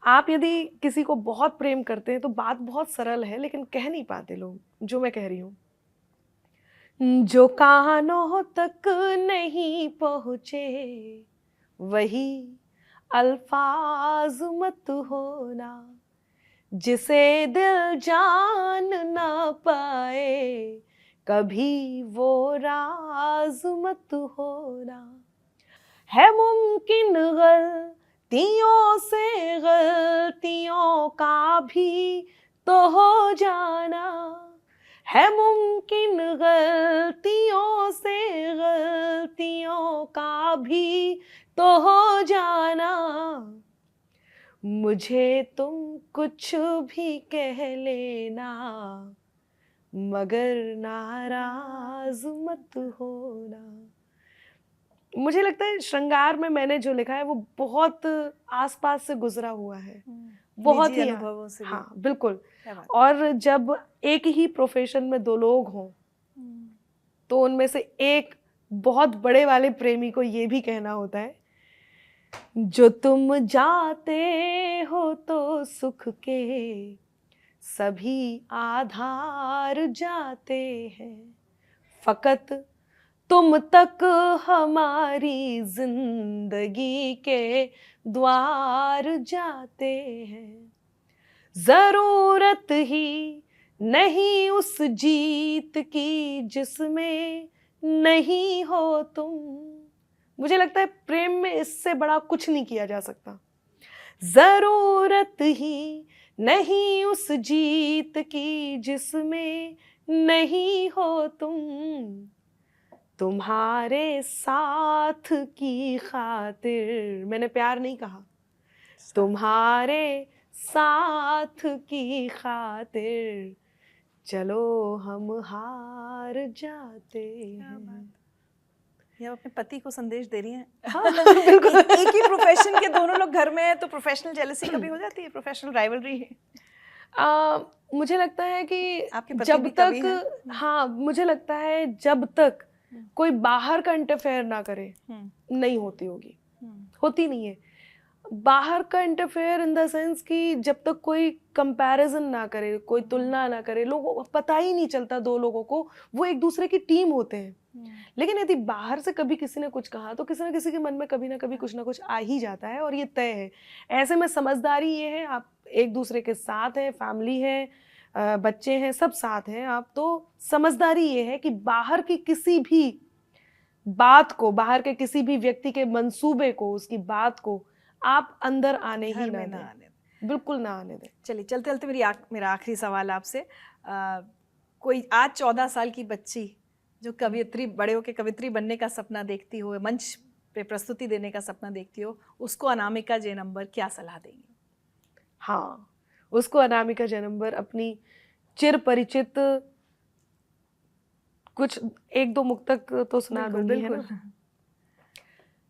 आप यदि किसी को बहुत प्रेम करते हैं तो बात बहुत सरल है, लेकिन कह नहीं पाते लोग, जो मैं कह रही हूं। जो कानों तक नहीं पहुंचे वही अल्फाज मत होना, जिसे दिल जान ना पाए कभी वो राज मत होना। है मुमकिन गलतियों से गलतियों का भी तो हो जाना, है मुमकिन गलतियों से गलतियों का भी तो हो जाना। मुझे तुम कुछ भी कह लेना मगर नाराज मत होना। मुझे लगता है श्रृंगार में मैंने जो लिखा है वो बहुत आसपास से गुजरा हुआ है, बहुत ही अनुभवों से। हाँ बिल्कुल। और जब एक ही प्रोफेशन में दो लोग हों तो उनमें से एक बहुत बड़े वाले प्रेमी को ये भी कहना होता है, जो तुम जाते हो तो सुख के सभी आधार जाते हैं, फकत तुम तक हमारी जिंदगी के द्वार जाते हैं। जरूरत ही नहीं उस जीत की जिसमें नहीं हो तुम। मुझे लगता है प्रेम में इससे बड़ा कुछ नहीं किया जा सकता। जरूरत ही नहीं उस जीत की जिसमें नहीं हो तुम, तुम्हारे साथ की खातिर, मैंने प्यार नहीं कहा, तुम्हारे साथ की खातिर चलो हम हार जाते हैं। ये अपने पति को संदेश दे रही हैं। हाँ, बिल्कुल। एक ही प्रोफेशन के दोनों लोग घर में हैं तो प्रोफेशनल जेलसी कभी हो जाती है, प्रोफेशनल राइवलरी है। मुझे लगता है कि आपके पति जब भी तक कभी हैं? हाँ मुझे लगता है जब तक कोई बाहर का इंटरफेयर ना करे नहीं होती होगी, होती नहीं है। बाहर का इंटरफेयर इन द सेंस कि जब तक कोई कंपैरिजन ना करे, कोई तुलना ना करे, लोगों को पता ही नहीं चलता दो लोगों को वो एक दूसरे की टीम होते हैं। लेकिन यदि बाहर से कभी किसी ने कुछ कहा तो किसी न किसी के मन में कभी ना कभी कुछ ना कुछ आ ही जाता है, और ये तय है। ऐसे में समझदारी ये है, आप एक दूसरे के साथ हैं, फैमिली है, बच्चे हैं, सब साथ हैं आप, तो समझदारी ये है कि बाहर की किसी भी बात को, बाहर के किसी भी व्यक्ति के मंसूबे को, उसकी बात को आप अंदर आने ही ना दें, बिल्कुल ना आने दें। चलिए चलते चलते मेरा आखिरी सवाल आपसे, कोई आज 14 साल की बच्ची जो कवियत्री, बड़े होकर कवियत्री बनने का सपना देखती हो, मंच पे प्रस्तुति देने का सपना देखती हो, उसको अनामिका जयनंबर क्या सलाह देंगी? हाँ, उसको अनामिका जयनंबर अपनी चिर परिचित कुछ एक दो मुक्तक तो सुना दूंगी, है ना,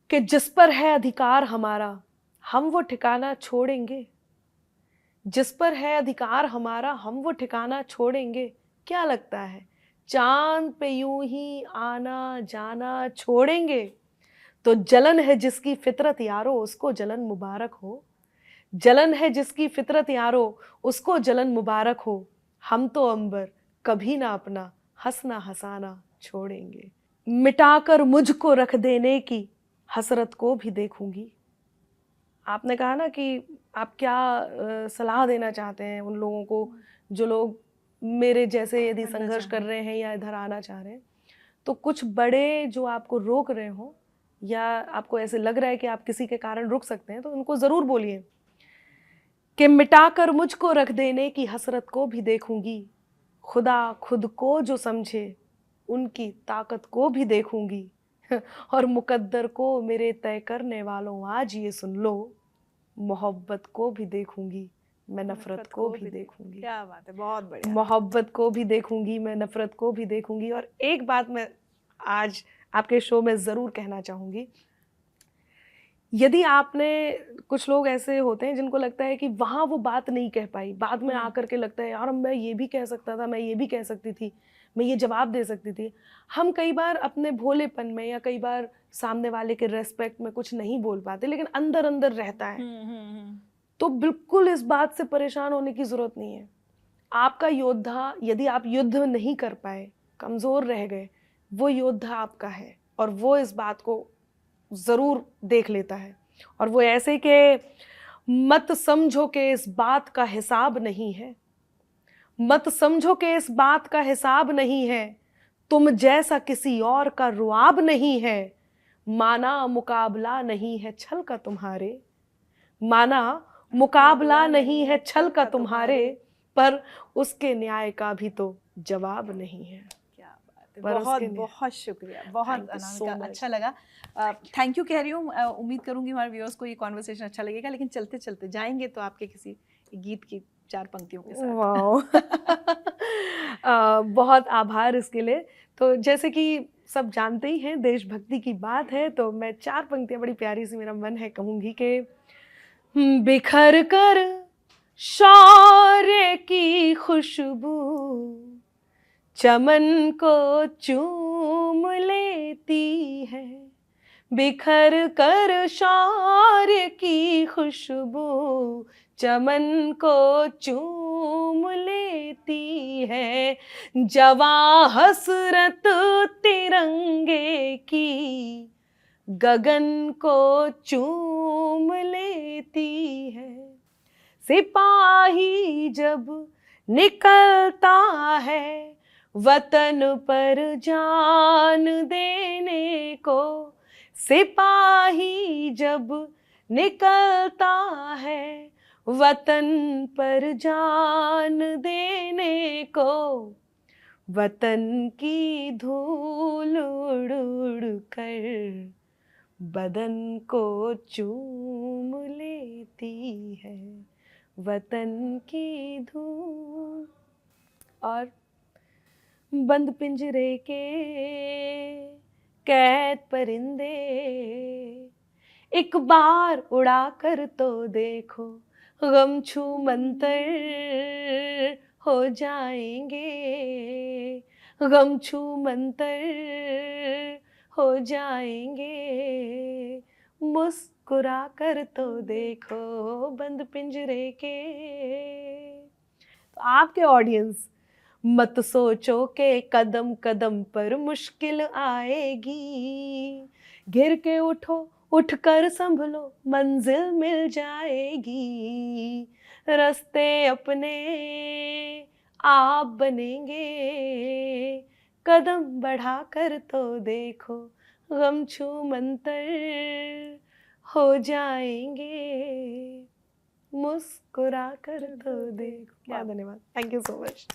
कि जिस पर है अधिकार हमारा हम वो ठिकाना छोड़ेंगे, जिस पर है अधिकार हमारा हम वो ठिकाना छोड़ेंगे। क्या लगता है चांद पे यूं ही आना जाना छोड़ेंगे? तो जलन है जिसकी फितरत यारो उसको जलन मुबारक हो, जलन है जिसकी फितरत यारो उसको जलन मुबारक हो। हम तो अंबर कभी ना अपना हंसना हंसाना छोड़ेंगे। मिटाकर मुझको रख देने की हसरत को भी देखूंगी। आपने कहा ना कि आप क्या सलाह देना चाहते हैं उन लोगों को जो लोग मेरे जैसे यदि संघर्ष कर रहे हैं या इधर आना चाह रहे हैं। तो कुछ बड़े जो आपको रोक रहे हो या आपको ऐसे लग रहा है कि आप किसी के कारण रुक सकते हैं, तो उनको ज़रूर बोलिए कि मिटाकर मुझको रख देने की हसरत को भी देखूंगी। खुदा खुद को जो समझे उनकी ताकत को भी देखूंगी। और मुकद्दर को मेरे तय करने वालों आज ये सुन लो, मोहब्बत को भी देखूंगी मैं नफरत को भी देखूंगी। क्या बात है, बहुत बढ़िया। मोहब्बत को भी देखूंगी मैं नफरत को भी देखूंगी। और एक बात मैं आज आपके शो में ज़रूर कहना चाहूँगी, यदि आपने, कुछ लोग ऐसे होते हैं जिनको लगता है कि वहाँ वो बात नहीं कह पाई, बाद में आकर के लगता है यार मैं ये भी कह सकता था, मैं ये भी कह सकती थी, मैं ये जवाब दे सकती थी। हम कई बार अपने भोलेपन में या कई बार सामने वाले के रेस्पेक्ट में कुछ नहीं बोल पाते, लेकिन अंदर अंदर रहता है। तो बिल्कुल इस बात से परेशान होने की ज़रूरत नहीं है। आपका योद्धा, यदि आप युद्ध नहीं कर पाए, कमज़ोर रह गए, वो योद्धा आपका है और वो इस बात को ज़रूर देख लेता है। और वो ऐसे कि मत समझो कि इस बात का हिसाब नहीं है, मत समझो कि इस बात का हिसाब नहीं है, तुम जैसा किसी और का रुआब नहीं है, माना मुकाबला नहीं है छल का तुम्हारे, माना मुकाबला नहीं है छल का तुम्हारे, पर उसके न्याय का भी तो जवाब नहीं है। बहुत बहुत शुक्रिया, बहुत अनामिका, अच्छा लगा। थैंक यू कह रही हूँ। उम्मीद करूँगी हमारे व्यूअर्स को ये कॉन्वर्सेशन अच्छा लगेगा। लेकिन चलते चलते जाएंगे तो आपके किसी गीत की 4 पंक्तियों के साथ। वाओ। बहुत आभार इसके लिए। तो जैसे कि सब जानते ही हैं, देशभक्ति की बात है, तो मैं 4 पंक्तियाँ बड़ी प्यारी सी, मेरा मन है कहूँगी कि बिखर कर शौर्य की खुशबू चमन को चूम लेती है, बिखर कर शौर्य की खुशबू चमन को चूम लेती है, जवां हसरत तिरंगे की गगन को चूम लेती है, सिपाही जब निकलता है वतन पर जान देने को, सिपाही जब निकलता है वतन पर जान देने को, वतन की धूल उड़ उड़ कर बदन को चूम लेती है, वतन की धूल। और बंद पिंजरे के कैद परिंदे एक बार उड़ा कर तो देखो, गम छू मंतर हो जाएंगे, गम छू मंतर हो जाएंगे, मुस्कुरा कर तो देखो बंद पिंजरे के। तो आपके ऑडियंस, मत सोचो कि कदम कदम पर मुश्किल आएगी, गिर के उठो, उठकर संभलो, मंजिल मिल जाएगी, रास्ते अपने आप बनेंगे, कदम बढ़ा कर तो देखो, गम छू मंतर हो जाएंगे, मुस्कुरा कर तो देखो। बहुत धन्यवाद, थैंक यू सो मच।